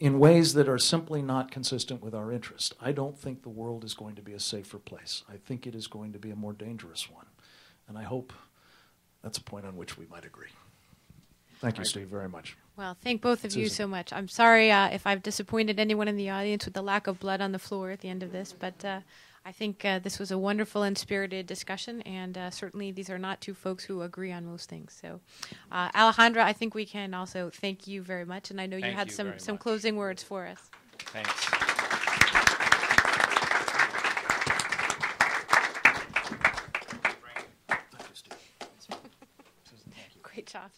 in ways that are simply not consistent with our interests, I don't think the world is going to be a safer place. I think it is going to be a more dangerous one. And I hope that's a point on which we might agree. Thank you, Steve, very much. Well, thank both of you so much. I'm sorry if I've disappointed anyone in the audience with the lack of blood on the floor at the end of this, but I think this was a wonderful and spirited discussion, and certainly these are not two folks who agree on most things. So, Alejandra, I think we can also thank you very much, and I know you had some closing words for us. Thanks. Great job.